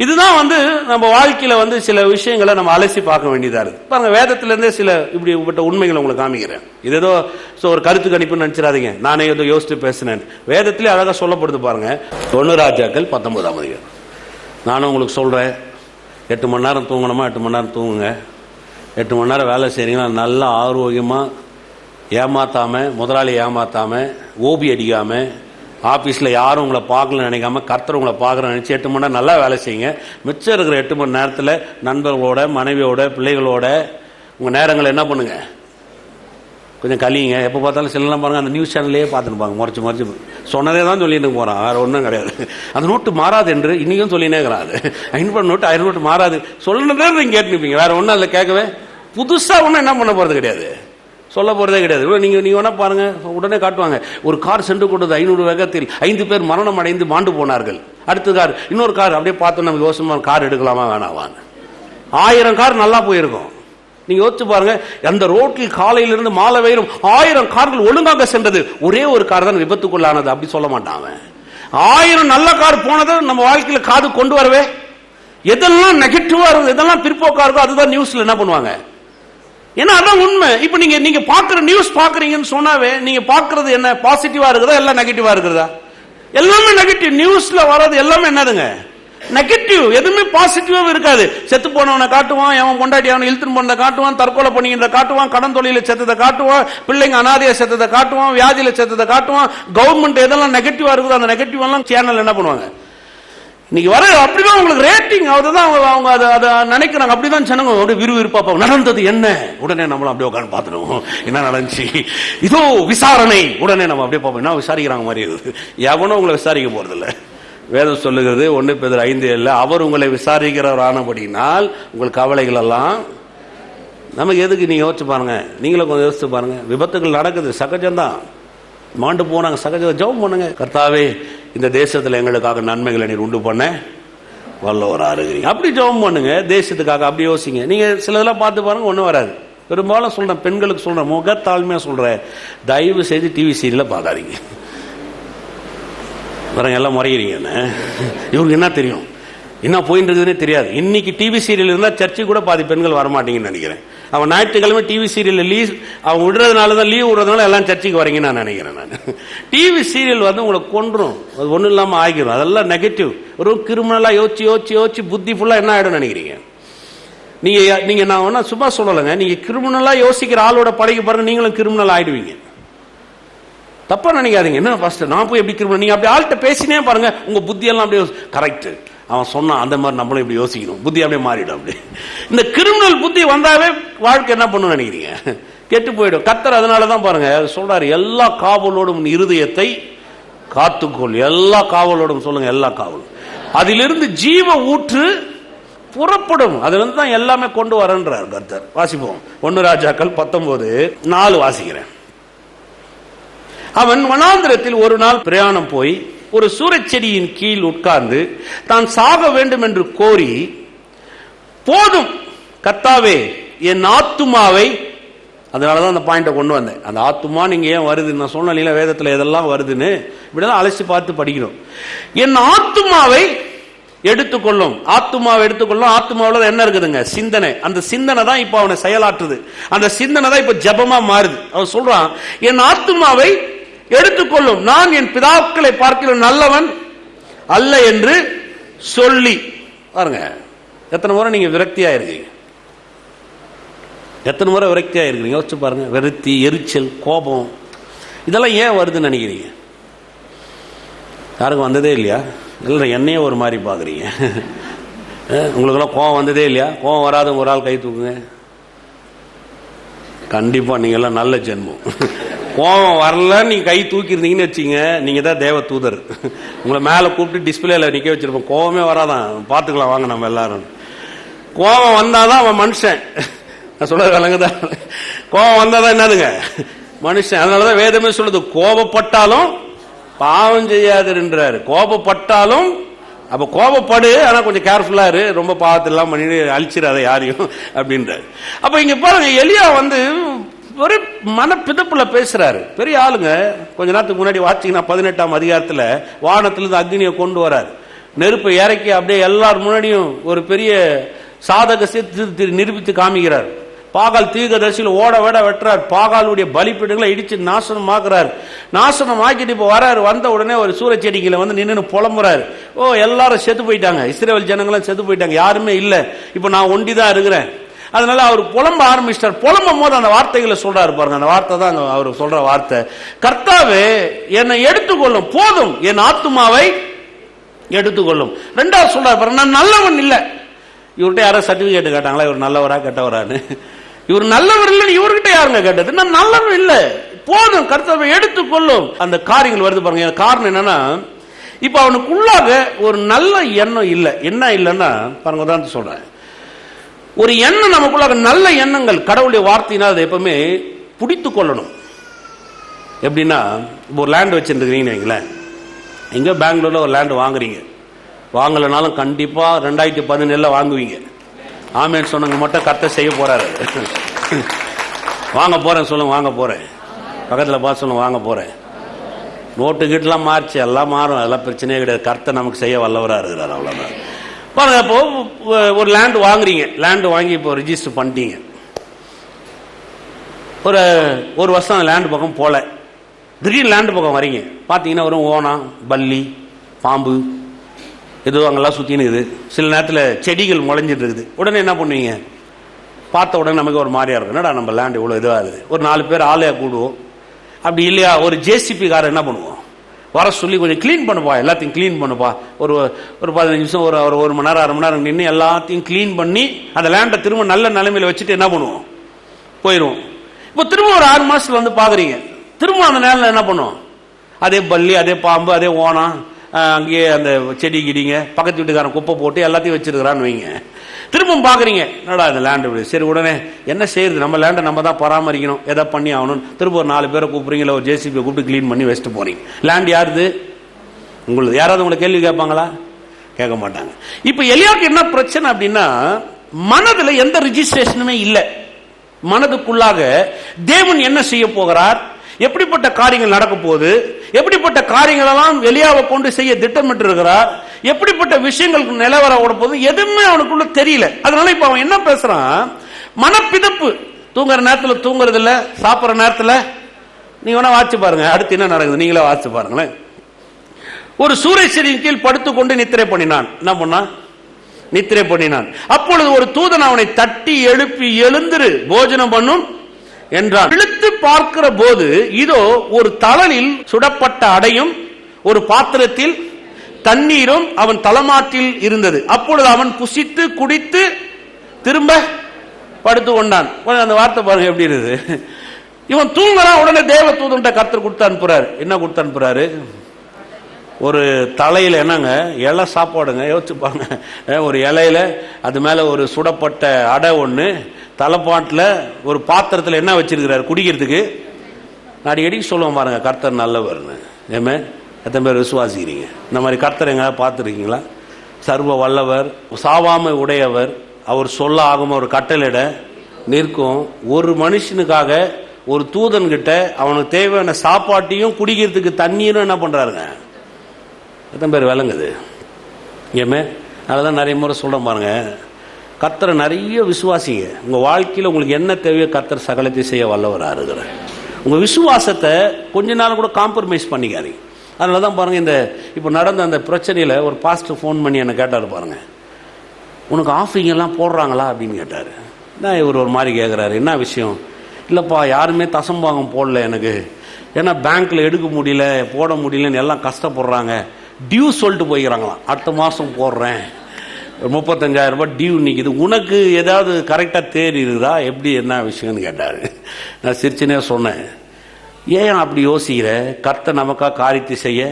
இதுதான் நம்ம வாழ்க்கையில சில விஷயங்களை நம்ம அலசி பார்க்க வேண்டியதா இருக்கு. பாருங்க, வேதத்திலிருந்தே சில இப்படிப்பட்ட உண்மைகளை உங்களுக்கு காமிக்கிறேன். இது ஏதோ ஒரு கருத்து கணிப்பு நினைச்சிடாதீங்க, நானே ஏதோ யோசிச்சு பேசினேன். வேதத்திலே அழகா சொல்லப்படுது பாருங்க. 1 ராஜாக்கள் 19ஆம் அதிகாரம். நானும் உங்களுக்கு சொல்றேன், 8 மணி நேரம் தூங்கணுமா 8 மணி நேரம் தூங்குங்க. 8 மணி நேரம் வேலை செய்றீங்கன்னா நல்லா ஆரோக்கியமா, ஏமாத்தாம, முதலாளி ஏமாத்தாம, ஓபி அடிக்காம, ஆபீஸ்ல யாரும் உங்களை பார்க்கலன்னு நினைக்காம கர்த்தர் உங்களை பார்க்கறன்னு நினைச்சு 8 மணி நேரம் நல்லா வேலை செய்யுங்க. மிச்சம் இருக்கிற 8 மணி நேரத்தில் நண்பர்களோட, மனைவியோட, பிள்ளைகளோட உங்க நேரங்களை என்ன பண்ணுங்க, கொஞ்சம் கழியுங்க. எப்போ பார்த்தாலும் சிலலாம் பாருங்க, அந்த நியூஸ் சேனல்லே பார்த்துருப்பாங்க, முறைச்சு சொன்னதே தான் சொல்லிட்டு போறான், வேற ஒன்றும் கிடையாது. அந்த நோட்டு மாறாது என்று இன்னைக்கும் சொல்லினே இருக்கிறான். 500 நோட்டு 1000 நோட்டு மாறாது சொன்னதே நீங்க கேட்டுருப்பீங்க, வேற ஒன்றும் அதில் கேட்கவே புதுசா ஒன்றும் என்ன பண்ண போறது கிடையாது, சொல்ல போறதே கிடையாது. நீங்க வேணா பாருங்க, உடனே காட்டுவாங்க. ஒரு கார் சென்று கொண்டது 500 வேகத்தில் 5 பேர் மரணம் அடைந்து மாண்டு போனார்கள். அடுத்த கார், இன்னொரு கார், அப்படியே பார்த்தோம் நம்ம யோசனை, கார் எடுக்கலாமா வேணாவான்னு. 1000 கார் நல்லா போயிருக்கும். நீங்க யோசிச்சு பாருங்க, அந்த ரோட்டில் காலையிலிருந்து மாலை வரையும் 1000 கார்கள் ஒழுங்காக சென்றது, ஒரே ஒரு கார் தான் விபத்துக்குள்ளானது. அப்படி சொல்ல மாட்டாங்க. 1000 நல்ல கார் போனது நம்ம வாழ்க்கையில காது கொண்டு வரவே. எதெல்லாம் நெகட்டிவா இருக்கும், எதெல்லாம் பிற்போக்கா இருக்கும், அதுதான் நியூஸ்ல என்ன பண்ணுவாங்க. ஏன்னா அதான் உண்மை. இப்ப நீங்க பாக்குற நியூஸ் பாக்குறீங்கன்னு சொன்னாவே, நீங்க பாக்குறது என்ன, பாசிட்டிவா இருக்குதா எல்லாம் நெகட்டிவா இருக்குதா? எல்லாமே நெகட்டிவ். நியூஸ்ல வர்றது எல்லாமே என்னதுங்க? நெகட்டிவ். எதுவுமே பாசிட்டிவா இருக்காது. செத்து போனவனை காட்டுவான், அவன் கொண்டாடி அவனை இழுத்துன்னு போனதை காட்டுவான், தற்கொலை பண்ணிக்கின்ற காட்டுவான், கடன் தொழில செத்ததை காட்டுவான், பிள்ளைங்க அனாதையா செத்ததை காட்டுவான், வியாதியில செத்ததை காட்டுவான். கவர்மெண்ட் எதெல்லாம் நெகட்டிவா இருக்குது அந்த நெகட்டிவ் எல்லாம் சேனல் என்ன பண்ணுவாங்க? இன்னைக்கு வர அப்படிதான் உங்களுக்கு ரேட்டிங். அதுதான் அவங்க அதை நினைக்கிறாங்க. அப்படிதான் ஜனங்க அப்படியே விறுவிறுப்பா நடந்தது என்ன, உடனே நம்மளும் அப்படியே உட்காந்து பார்த்துடுவோம் என்ன நடந்துச்சு, இதோ விசாரணை, உடனே நம்ம அப்படியே பார்ப்போம் என்ன விசாரிக்கிறாங்க மாதிரி இருக்குது. எவனும் உங்களை விசாரிக்க போறது இல்லை. வேதம் சொல்லுகிறது 1 Peter 5:7, அவர் உங்களை விசாரிக்கிறவர் ஆனபடினால் உங்கள் கவலைகள் எல்லாம் நமக்கு எதுக்கு? நீங்க யோசிச்சு பாருங்க, நீங்களும் கொஞ்சம் யோசிச்சு பாருங்க. விபத்துகள் நடக்குது, சகஜம்தான். மாண்டு போனாங்க, சகஜம். ஜெபம் பண்ணுங்க, கர்த்தாவே இந்த தேசத்துல எங்களுக்காக நன்மைகளை நீர் உண்டு பண்ண வல்லவரா இருக்கிறீங்க. அப்படி ஜெபம் பண்ணுங்க, தேசத்துக்காக அப்படி யோசிங்க. நீங்க சிலதெல்லாம் பார்த்து பாருங்க, ஒன்றும் வராது. பெரும்பாலும் சொல்றேன், பெண்களுக்கு சொல்றேன், முகத்தாழ்மையா சொல்றேன், தயவு செய்து டிவி சீரியலை பார்க்காதீங்க. வரங்க எல்லாம் முறைகிறீங்க. இவருக்கு என்ன தெரியும், என்ன போயிட்டு இருக்குதுன்னே தெரியாது. இன்னைக்கு டிவி சீரியல் இருந்தா சர்ச்சைக்கு கூட பாதி பெண்கள் வரமாட்டீங்கன்னு நினைக்கிறேன். அவன் ஞாயிற்றுக்கிழமை டிவி சீரியல் லீவ் அவங்க விடுறதுனாலதான், லீவ் விடுறதுனால எல்லாம் சர்ச்சைக்கு வரீங்கன்னு நான் நினைக்கிறேன். நான் டிவி சீரியல் வந்து உங்களை கொன்றும், அது ஒன்றும் இல்லாமல் ஆகிரும். அதெல்லாம் நெகட்டிவ். ஒரு கிரிமினலா யோசிச்சு புத்தி ஃபுல்லா என்ன ஆயிடும் நினைக்கிறீங்க நீங்க? நான் ஒன்னா சும்மா சொல்லலைங்க, நீங்க கிரிமினலா யோசிக்கிற ஆளோட பழகி பாருங்க, நீங்களும் கிரிமினல் ஆயிடுவீங்க. தப்பா நினைக்காதீங்க. என்ன ஃபர்ஸ்ட் நான் போய் எப்படி கிரிமினல், நீங்க அப்படி ஆள்கிட்ட பேசினே பாருங்க, உங்க புத்தியெல்லாம் அப்படியே கரெக்ட், அவன் சொன்னான் அந்த மாதிரி நம்மளும் இப்படி யோசிக்கணும், புத்தி அப்படியே மாறிடும். அப்படி இந்த கிரிமினல் புத்தி வந்தாவே வாழ்க்கை என்ன பண்ணணும் நினைக்கிறீங்க? கெட்டு போயிடும். கர்த்தர் அதனாலதான் பாருங்க சொல்றாரு, எல்லா காவலோடும் இருதயத்தை காத்துக்கொள். எல்லா காவலோடும் சொல்லுங்க, எல்லா காவலும். அதிலிருந்து ஜீவ ஊற்று புறப்படும். அதுல இருந்து தான் எல்லாமே கொண்டு வரன்றார் கர்த்தர். வாசிப்போம் 1 ராஜாக்கள் 19:4 வாசிக்கிறேன். அவன் வனாந்திரத்தில் ஒரு நாள் பிரயாணம் போய் ஒரு சூரச்செடியின் கீழ் உட்கார்ந்து தான் சாக வேண்டும் என்று கோரி, போதும் கர்த்தாவே என் ஆத்துமாவை, அதனாலதான் அந்த பாயிண்ட கொண்டு வந்தேன். அந்த ஆத்துமா நீங்க ஏன் வருது நான் சொன்ன வேதத்துல எதெல்லாம் வருதுன்னு இப்படிதான் அலசி பார்த்து படிக்கணும். என் ஆத்துமாவை எடுத்துக்கொள்ளும். ஆத்துமாவை எடுத்துக்கொள்ளும். ஆத்துமாவில் என்ன இருக்குதுங்க? சிந்தனை. அந்த சிந்தனை தான் இப்ப அவனை செயலாற்றுது. அந்த சிந்தனை தான் இப்ப ஜபமா மாறுது. அவன் சொல்றான், என் ஆத்துமாவை எடுத்துக்கொள்ளும், நான் என் பிதாக்களை பார்க்கிற நல்லவன் அல்ல என்று சொல்லி. பாருங்க எத்தனை முறை நீங்க விரக்தியா இருக்கீங்க, எத்தனை முறை விரக்தியா இருக்கிறீங்க யோசிச்சு பாருங்க. விரக்தி, எரிச்சல், கோபம் இதெல்லாம் ஏன் வருதுன்னு நினைக்கிறீங்க? யாருக்கும் வந்ததே இல்லையா? இல்லை என்னையே ஒரு மாதிரி பாக்குறீங்க. உங்களுக்கெல்லாம் கோபம் வந்ததே இல்லையா? கோபம் வராத ஒரு ஆள் கை தூக்குங்க. கண்டிப்பா நீங்க எல்லாம் நல்ல ஜென்மம். கோபம் வரல நீங்க கை தூக்கிருந்தீங்கன்னு வச்சுங்க, நீங்க தான் தேவ தூதர். உங்களை மேல கூப்பிட்டு டிஸ்பிளேல நிக்க வச்சிருப்போம். கோபமே வராதான், பாத்துக்கலாம் வாங்க நம்ம எல்லாரும். கோபம் வந்தாதான் அவன் மனுஷன். நான் சொல்றது விளங்குதான்? கோபம் வந்தாதான் என்னதுங்க? மனுஷன். அதனாலதான் வேதமே சொல்லுது, கோபப்பட்டாலும் பாவம் செய்யாதுன்றாரு. கோபப்பட்டாலும் அப்ப கோபப்படு, ஆனா கொஞ்சம் கேர்ஃபுல்லா இரு, ரொம்ப பாவத்தெல்லாம் பண்ணி அழிச்சிடாத யாரையும் அப்படின்றாரு. அப்ப இங்க பாருங்க, எலியா வந்து ஒரு மனப்பிதப்புல பேசுறாரு. பெரிய ஆளுங்க. கொஞ்ச நேரத்துக்கு முன்னாடி வாசிங்கன்னா 18ஆம் அதிகாரத்துல வானத்திலிருந்து அக்னியை கொண்டு வராரு, நெருப்பை இறக்கி அப்படியே எல்லார் முன்னாடியும் ஒரு பெரிய சாதகத்தை நிரூபித்து காமிக்கிறார். பாகால் தீர்க்கதரிசியில ஓட வேட வெட்டுறார். பாகாலுடைய பலிப்பீடங்களை இடிச்சு நாசனம் ஆக்குறாரு. நாசனம் ஆக்கிட்டு இப்ப வராரு. வந்த உடனே ஒரு சூரச்செடிகளை வந்து நின்று புலம்புறாரு. ஓ எல்லாரும் செத்து போயிட்டாங்க, இஸ்ரேல் ஜனங்களும் செத்து போயிட்டாங்க, யாருமே இல்லை, இப்ப நான் ஒண்டிதான் இருக்கிறேன். அதனால அவர் புலம்ப ஆரம்பிச்சிட்டார். புலம்பும் போது அந்த வார்த்தைகளை சொல்றாரு பாருங்க. அந்த வார்த்தை தான் அவர் சொல்ற வார்த்தை, கர்த்தாவே என்னை எடுத்துக்கொள்ளும், போதும் என் ஆத்துமாவை எடுத்துக்கொள்ளும். ரெண்டாவது சொல்றாரு பாருங்க, நான் நல்லவன் இல்லை. இவர்கிட்ட யாரும் சர்டிபிகேட் கேட்டாங்களா இவர் நல்லவரா கெட்டவரான்னு? இவர் நல்லவர் இல்லை, இவர்கிட்ட யாருங்க கேட்டது? நான் நல்லவர் இல்லை, போதும் கர்த்தாவை எடுத்துக்கொள்ளும். அந்த காரியங்கள் வருது பாருங்க. காரணம் என்னன்னா, இப்ப அவனுக்குள்ளாக ஒரு நல்ல எண்ணம் இல்லை. என்ன இல்லைன்னா பாருங்க, தான் சொல்றேன், ஒரு எண்ணம் நமக்குள்ளாக நல்ல எண்ணங்கள் கடவுளுடைய வார்த்தையினால் அதை எப்பவுமே பிடித்து கொள்ளணும். எப்படின்னா, இப்போ ஒரு லேண்ட் வச்சிருக்கீங்கன்னு வைங்களேன், எங்க பெங்களூர்ல ஒரு லேண்ட் வாங்குறீங்க, வாங்கலனாலும் கண்டிப்பா 2017 வாங்குவீங்க. ஆமேன்னு சொன்னவங்க மட்டும் கர்த்தர் செய்ய போறாரு. வாங்க போறேன் சொல்லுங்க, வாங்க போறேன். பக்கத்துல பார்த்து சொல்லுங்க, வாங்க போறேன். நோட்டு கிட்டலாம் மாறிச்சு, எல்லாம் மாறும், அதெல்லாம் பிரச்சனையே கிடையாது. கர்த்தர் நமக்கு செய்ய வல்லவரா இருக்கிறார், அவ்வளவுதான். பாருங்க, இப்போ ஒரு லேண்ட் வாங்குறீங்க, லேண்ட் வாங்கி இப்போ ரிஜிஸ்டர் பண்ணிட்டீங்க. ஒரு வருஷம் அந்த லேண்ட் பக்கம் போல, திடீர்னு லேண்டு பக்கம் வரீங்க, பார்த்தீங்கன்னா வரும் ஓனா, பல்லி, பாம்பு ஏதோ அங்கெல்லாம் சுற்றின்னு இருக்குது. சில நேரத்தில் செடிகள் முளைஞ்சிட்டு இருக்குது. உடனே என்ன பண்ணுவீங்க? பார்த்த உடனே நமக்கு ஒரு மாதிரியா இருக்கும், என்னடா நம்ம லேண்ட் இவ்வளோ இதுவாக இருக்குது. ஒரு 4 பேர் ஆலையா கூடுவோம். அப்படி இல்லையா ஒரு ஜேசிபி காரை என்ன பண்ணுவோம், வர சொல்லி கொஞ்சம் க்ளீன் பண்ணுப்பா, எல்லாத்தையும் க்ளீன் பண்ணுப்பா, ஒரு 15 நிமிஷம், ஒரு 1 மணி நேரம் 1/2 மணி நேரம் நின்று எல்லாத்தையும் க்ளீன் பண்ணி அந்த லேண்டை திரும்ப நல்ல நிலைமையில வச்சுட்டு என்ன பண்ணுவோம், போயிடுவோம். இப்போ திரும்ப ஒரு 6 மாசத்துல வந்து பாக்குறீங்க, திரும்ப அந்த நேரம் என்ன பண்ணுவோம், அதே பல்லி, அதே பாம்பு, அதே ஓனா, அங்கேயே அந்த செடி கிடிங்க, பக்கத்து வீட்டுக்காரன் குப்பை போட்டு எல்லாத்தையும் வச்சிருக்கிறான்னு வைங்க. திரும்ப பாக்குறீங்க, என்னடா இந்த லேண்டு, சரி உடனே என்ன செய்யறது, நம்ம லேண்டை நம்ம தான் பராமரிக்கணும், எதை பண்ணி ஆகணும். திரும்ப ஒரு 4 பேரை கூப்பிடுறீங்களா, ஒரு ஜேசிபி கூப்பிட்டு கிளீன் பண்ணி வச்சுட்டு போறீங்க. லேண்ட் யாருது? உங்களுக்கு. யாராவது உங்களை கேள்வி கேட்பாங்களா? கேட்க மாட்டாங்க. இப்ப எலியாவுக்கு என்ன பிரச்சனை அப்படின்னா, மனதுல எந்த ரிஜிஸ்ட்ரேஷனுமே இல்லை. மனதுக்குள்ளாக தேவன் என்ன செய்ய போகிறார், எப்படிப்பட்ட காரியங்கள் நடக்க போகுது, எப்படிப்பட்ட காரியங்கள் எல்லாம் எலியாவை கொண்டு செய்ய திட்டமிட்டு இருக்கிறார், எப்படிப்பட்ட விஷயங்களுக்கு நிலவர ஓட போது எதுவுமே அவனுக்குள்ள தெரியல. அதனால இப்ப அவன் என்ன பேசுறான், மனப்பிதப்பு. தூங்குற நேரத்தில் தூங்குறது இல்ல, சாப்பிட்ற நேரத்தில் நீங்க வேணா வாட்சி பாருங்க, அடுத்து என்ன நடக்குது நீங்களே வாட்சி பாருங்களேன். ஒரு சூரிய செடியின் கீழ் படுத்துக்கொண்டு நித்திரை பண்ணினான். என்ன பண்ணா? நித்திரை பண்ணினான். அப்பொழுது ஒரு தூதன் அவனை தட்டி எழுப்பி, எழுந்திரு, போஜனம் பண்ணும் என்றான். இழுத்து பார்க்கிற போது இதோ ஒரு தழலில் சுடப்பட்ட அடையும் ஒரு பாத்திரத்தில் தண்ணீரும் அவன் தலைமாட்டில் இருந்தது. அப்பொழுது அவன் புசித்து குடித்து திரும்ப படுத்து கொண்டான். அந்த வார்த்தை பாருங்க எப்படி இருக்குது. இவன் தூங்கலாம், உடனே தேவ தூதன்ட்ட கர்த்தர் கொடுத்து அனுப்புறாரு. என்ன கொடுத்து அனுப்புறாரு? ஒரு தலையில என்னங்க, இலை சாப்பாடுங்க, யோசிச்சுப்பாங்க. ஒரு இலையில அது மேல ஒரு சுடப்பட்ட அடை ஒண்ணு, தலைப்பாட்டில் ஒரு பாத்திரத்தில் என்ன வச்சிருக்கிறாரு குடிக்கிறதுக்கு. அடிக்கடி சொல்லுவோம் பாருங்க, கர்த்தர் நல்லவர்னு. ஏமே எத்தனை பேர் விசுவாசிக்கிறீங்க? இந்த மாதிரி கர்த்தர் எங்க பார்த்துருக்கீங்களா? சர்வ வல்லவர், சாவாமை உடையவர், அவர் சொல்ல ஆகும், ஒரு கட்டளையிட நிற்கும். ஒரு மனுஷனுக்காக ஒரு தூதன் கிட்ட அவனுக்கு தேவையான சாப்பாட்டையும் குடிக்கிறதுக்கு தண்ணீரும் என்ன பண்றாருங்க. எத்தனை பேர் விளங்குது? ஏமே அதெல்லாம் நிறைய முறை சொல்ல பாருங்க, கர்த்தரை நிறைய விசுவாசிங்க. உங்க வாழ்க்கையில் உங்களுக்கு என்ன தேவையோ கர்த்தர் சகலத்தை செய்ய வல்லவராக இருக்கிறார். உங்க விசுவாசத்தை கொஞ்ச நாள் கூட காம்ப்ரமைஸ் பண்ணிக்காதீங்க. அதனால தான் பாருங்க, இந்த இப்போ நடந்த அந்த பிரச்சனையில் ஒரு பாஸ்டர் ஃபோன் பண்ணி என்னை கேட்டார் பாருங்க, உனக்கு ஆஃபரிங் எல்லாம் போடுறாங்களா அப்படின்னு கேட்டார். நான் இவர் ஒரு மாதிரி கேட்குறாரு, என்ன விஷயம்? இல்லைப்பா யாருமே தசம்பாகம் போடல எனக்கு, ஏன்னா பேங்க்கில் எடுக்க முடியல, போட முடியலன்னு எல்லாம் கஷ்டப்படுறாங்க. டியூ சொல்லிட்டு போய்க்கிறாங்களாம், அடுத்த மாதம் போடுறேன், 35,000 ரூபாய் டியூ நிற்கிது, உனக்கு ஏதாவது கரெக்டாக தெரியுதா, எப்படி என்ன விஷயம்னு கேட்டார். நான் சிரிச்சுனே சொன்னேன், ஏன் அப்படி யோசிக்கிற? கர்த்தர் நமக்கா காரியத்தை செய்ய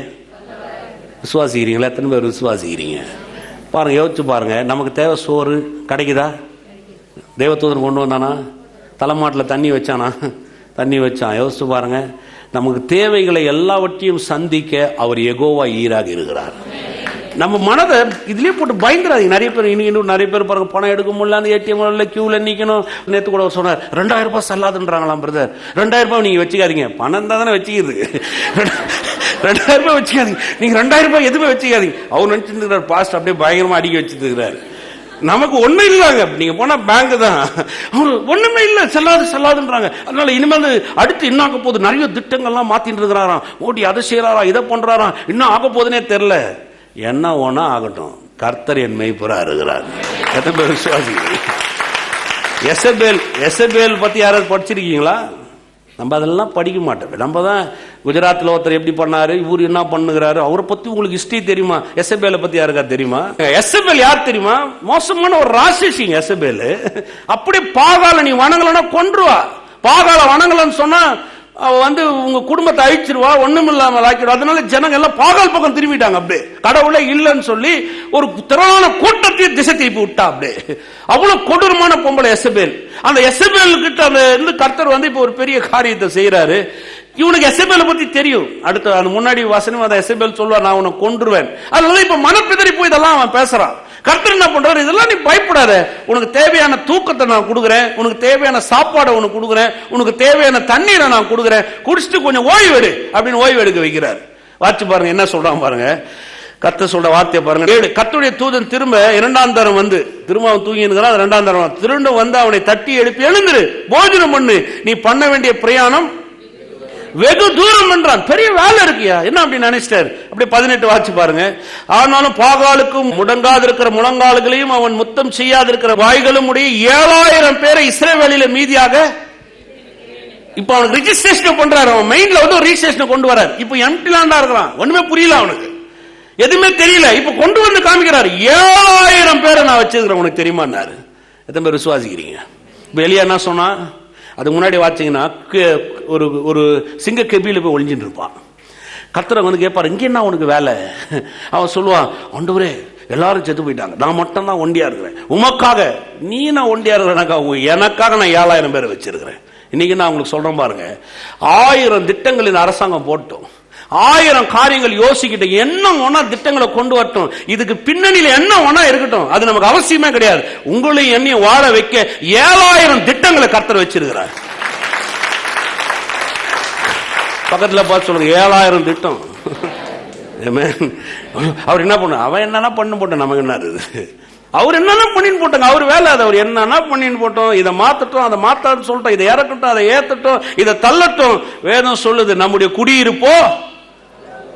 விசுவாசிக்கிறீங்களா? எத்தனை பேர் விசுவாசிக்கிறீங்க பாருங்க, யோசிச்சு பாருங்க. நமக்கு தேவை சோறு கிடைக்குதா? தேவதூதன் கொண்டு வந்தானா? தலைமாட்டில் தண்ணி வச்சானா? தண்ணி வச்சான். யோசிச்சு பாருங்க, நமக்கு தேவைகளை எல்லாவற்றையும் சந்திக்க அவர் யெகோவா ஈராக இருக்கிறார். நம்ம மனதை இதுலயே போட்டு பயந்துடாதீங்க. நிறைய பேர் இன்னும் நிறைய பேர் பாருங்க, பணம் எடுக்க முடியல, அந்த ஏடிஎம் கியூல நிக்கணும். நேற்று கூட சொன்னார், 2000 ரூபாய் சல்லாதுன்றாங்களாம் பிரதர். 2000 ரூபாய் நீங்க வச்சுக்காதீங்க, பணம் தான் தானே வச்சுக்கிறது. 2000 ரூபாய் வச்சுக்காதீங்க, நீங்க 2000 ரூபாய் எதுவுமே வச்சுக்காதீங்க. அவர் நினைச்சிட்டு பாஸ்ட் அப்படியே பயங்கரமா அடிக்க வச்சுட்டு இருக்கிறாரு. நமக்கு ஒண்ணும் இல்லைங்க, நீங்க போனா பேங்க் தான், அவரு ஒண்ணுமே இல்ல, செல்லாதுன்றாங்க. அதனால இனிமேல் அடுத்து என்ன ஆக போகுது, நிறைய திட்டங்கள்லாம் மாத்திட்டு இருக்கிறாராம், ஓடி அதை செய்யறாராம், இதை பண்றாராம், இன்னும் ஆக போகுதுன்னே தெரியல. என்ன ஒன்னா ஆகட்டும், கர்த்தர் என் மேய்ப்பரா இருக்கிறார். எத்தனை பேர் விசுவாசிக்கிறீங்க? எசபேல் பத்தி யாராவது படிச்சிருக்கீங்களா? நம்ம அதெல்லாம் படிக்க மாட்டோம். நம்ம தான் குஜராத்தில் ஒருத்தர் எப்படி பண்ணாரு, இவர் என்ன பண்ணுகிறாரு, அவரை பத்தி உங்களுக்கு ஹிஸ்டரி தெரியுமா? எசபேலை பத்தி யாருக்கா தெரியுமா? எசபேல் யார் தெரியுமா? மோசமான ஒரு ராட்சசிங்க எசபேல். அப்படியே பாகால நீ வணங்கலன்னா கொன்றுவா. பாகால வணங்கலன்னு சொன்னா அவ உங்க குடும்பத்தை அழிச்சிருவா, ஒண்ணும் இல்லாம ஆக்கிடுவா. அதனால ஜனங்க எல்லாம் பாகால் பக்கம் திரும்பிட்டாங்க. அப்படியே கடவுளே இல்லைன்னு சொல்லி ஒரு திரளான கூட்டத்தையும் திசை திருப்பி விட்டா. அப்படியே அவ்வளவு கொடூரமான பொம்பளை எசபேல். அந்த எசபேல் கிட்ட அந்த கர்த்தர் இப்ப ஒரு பெரிய காரியத்தை செய்யறாரு. இவனுக்கு எசபேலை பத்தி தெரியும். அடுத்த அந்த முன்னாடி வசனம் அந்த எசபேல் சொல்லுவா, நான் உன்னை கொன்றுவேன். அதனால இப்ப மனப்பிதறி போய் இதெல்லாம் அவன் பேசுறான். கர்த்தர் என்ன பண்றாரு, இதெல்லாம் நீ பயப்படாத, உனக்கு தேவையான தூக்கத்தை நான் கொடுக்குறேன், உனக்கு தேவையான சாப்பாடை உனக்கு கொடுக்குறேன், உனக்கு தேவையான தண்ணீரை நான் கொடுக்குறேன், குடிச்சிட்டு கொஞ்சம் ஓய்வு எடு அப்படின்னு ஓய்வு எடுக்க வைக்கிறார். வாட்சி பாருங்க என்ன சொல்றான் பாருங்க, கர்த்தர் சொல்ற வார்த்தையை பாருங்க. கர்த்தருடைய தூதன் திரும்ப 2ஆம் தரம் திரும்ப அவன் தூங்கி இருக்கிறான். 2ஆம் தரம் திரும்ப அவனை தட்டி எழுப்பி, எழுந்துரு, போஜனம் பண்ணு, நீ பண்ண வேண்டிய பிரயாணம் வெகு தூரம் என்றான். பெரிய வேலை இருக்கியா என்ன அப்படி நினைச்சிட்டாரு. அப்படி 18 வாட்சி பாருங்க. ஆனாலும் பாகாலுக்கும் முடங்காதிருக்கிற முழங்கால்களையும் அவன் முத்தம் செய்யாதிருக்கிற வாய்களும் உடைய 7000 பேரை இஸ்ரவேலில மீதியாக. இப்ப அவனுக்கு ரிஜிஸ்ட்ரேஷன் பண்றாரு. அவன் மைண்ட்ல வந்து ஒரு ரிஜிஸ்ட்ரேஷன் கொண்டு வராரு. இப்ப எம்டி லேண்டா இருக்கிறான். ஒண்ணுமே புரியல அவனுக்கு, எதுவுமே தெரியல. இப்ப கொண்டு வந்து காமிக்கிறாரு. 7000 பேரை நான் வச்சிருக்கிறேன், உனக்கு தெரியுமான்னாரு. எத்தனை பேர் விசுவாசிக்கிறீங்க? இப்ப எலியா என்ன சொன்னா, அதுக்கு முன்னாடி வாட்சிங்கன்னா ஒரு சிங்க கெபியில போய் ஒளிஞ்சிட்டு இருப்பான். கர்த்தர் வந்து கேட்பாரு, இங்க என்ன உனக்கு வேலை? அவன் சொல்லுவான், ஆண்டவரே எல்லாரும் செத்து போயிட்டாங்க, நான் மட்டும் தான் ஒண்டியா இருக்கிறேன். உமக்காக நீ நான் ஒண்டியா இருக்கிற, எனக்காக நான் 7000 பேரை வச்சிருக்கிறேன். இன்னைக்கு நான் உங்களுக்கு சொல்றேன் பாருங்க, 1000 திட்டங்கள் இந்த அரசாங்கம் போட்டோம், 1000 காரியங்கள் யோசிக்கிட்டு என்ன ஒன்னா திட்டங்களை கொண்டு வரட்டும், இதுக்கு பின்னணியில என்ன ஒன்னா இருக்கட்டும், அது நமக்கு அவசியமே கிடையாது. உங்களையும் என்னையும் வாழ வைக்க 7000 திட்டங்களை கர்த்தர் வச்சிருக்கிறார். பக்கத்துல பார்த்து சொல்லுங்க, 7000 திட்டம். அவர் என்ன பண்ண, அவன் என்னன்னா பண்ணு போட்ட, நமக்கு என்ன இருக்குது? அவர் என்னன்னா பண்ணின்னு போட்டாங்க, அவர் வேலை அது. அவர் என்னன்னா பண்ணின்னு போட்டோம், இதை மாத்தட்டும் அதை மாத்தான்னு சொல்லிட்டோம், இதை இறக்கட்டும் அதை ஏத்தட்டும், இதை தள்ளட்டும். வேதம் சொல்லுது, நம்முடைய குடியிருப்போ,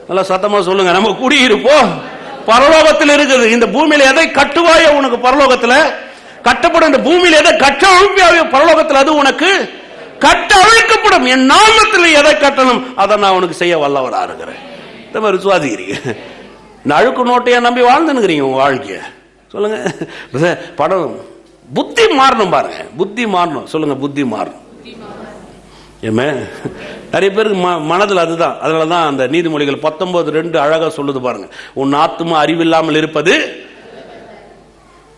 நல்லா சத்தமா சொல்லுங்க, நம்ம குடியிருப்போ பரலோகத்தில் இருக்குது. இந்த பூமியில எதை கட்டுவாயோ உனக்கு பரலோகத்துல கட்டப்படும். இந்த பூமியில எதை கட்ட அழிப்பாயோ பரலோகத்தில் அது உனக்கு கட்ட அழிக்கப்படும். என் நாமத்தில் எதை கட்டணும் அதை நான் உனக்கு செய்ய வல்லவரா இருக்கிறேன். இந்த மாதிரி விசுவாசிக்கிறீங்க? இந்த அழுக்கு நோட்டையா நம்பி வாழ்ந்துனுக்கிறீங்க உங்க வாழ்க்கைய? சொல்லுங்க. படம் புத்தி மாறணும் பாருங்க, புத்தி மாறணும். சொல்லுங்க, புத்தி மாறணும். ஏமே நிறைய பேருக்கு மனதில் அதுதான். அதனாலதான் அந்த நீதிமொழிகள் 19:2 அழகா சொல்லுது பாருங்க, உன் ஆத்மா அறிவில்லாமல் இருப்பது.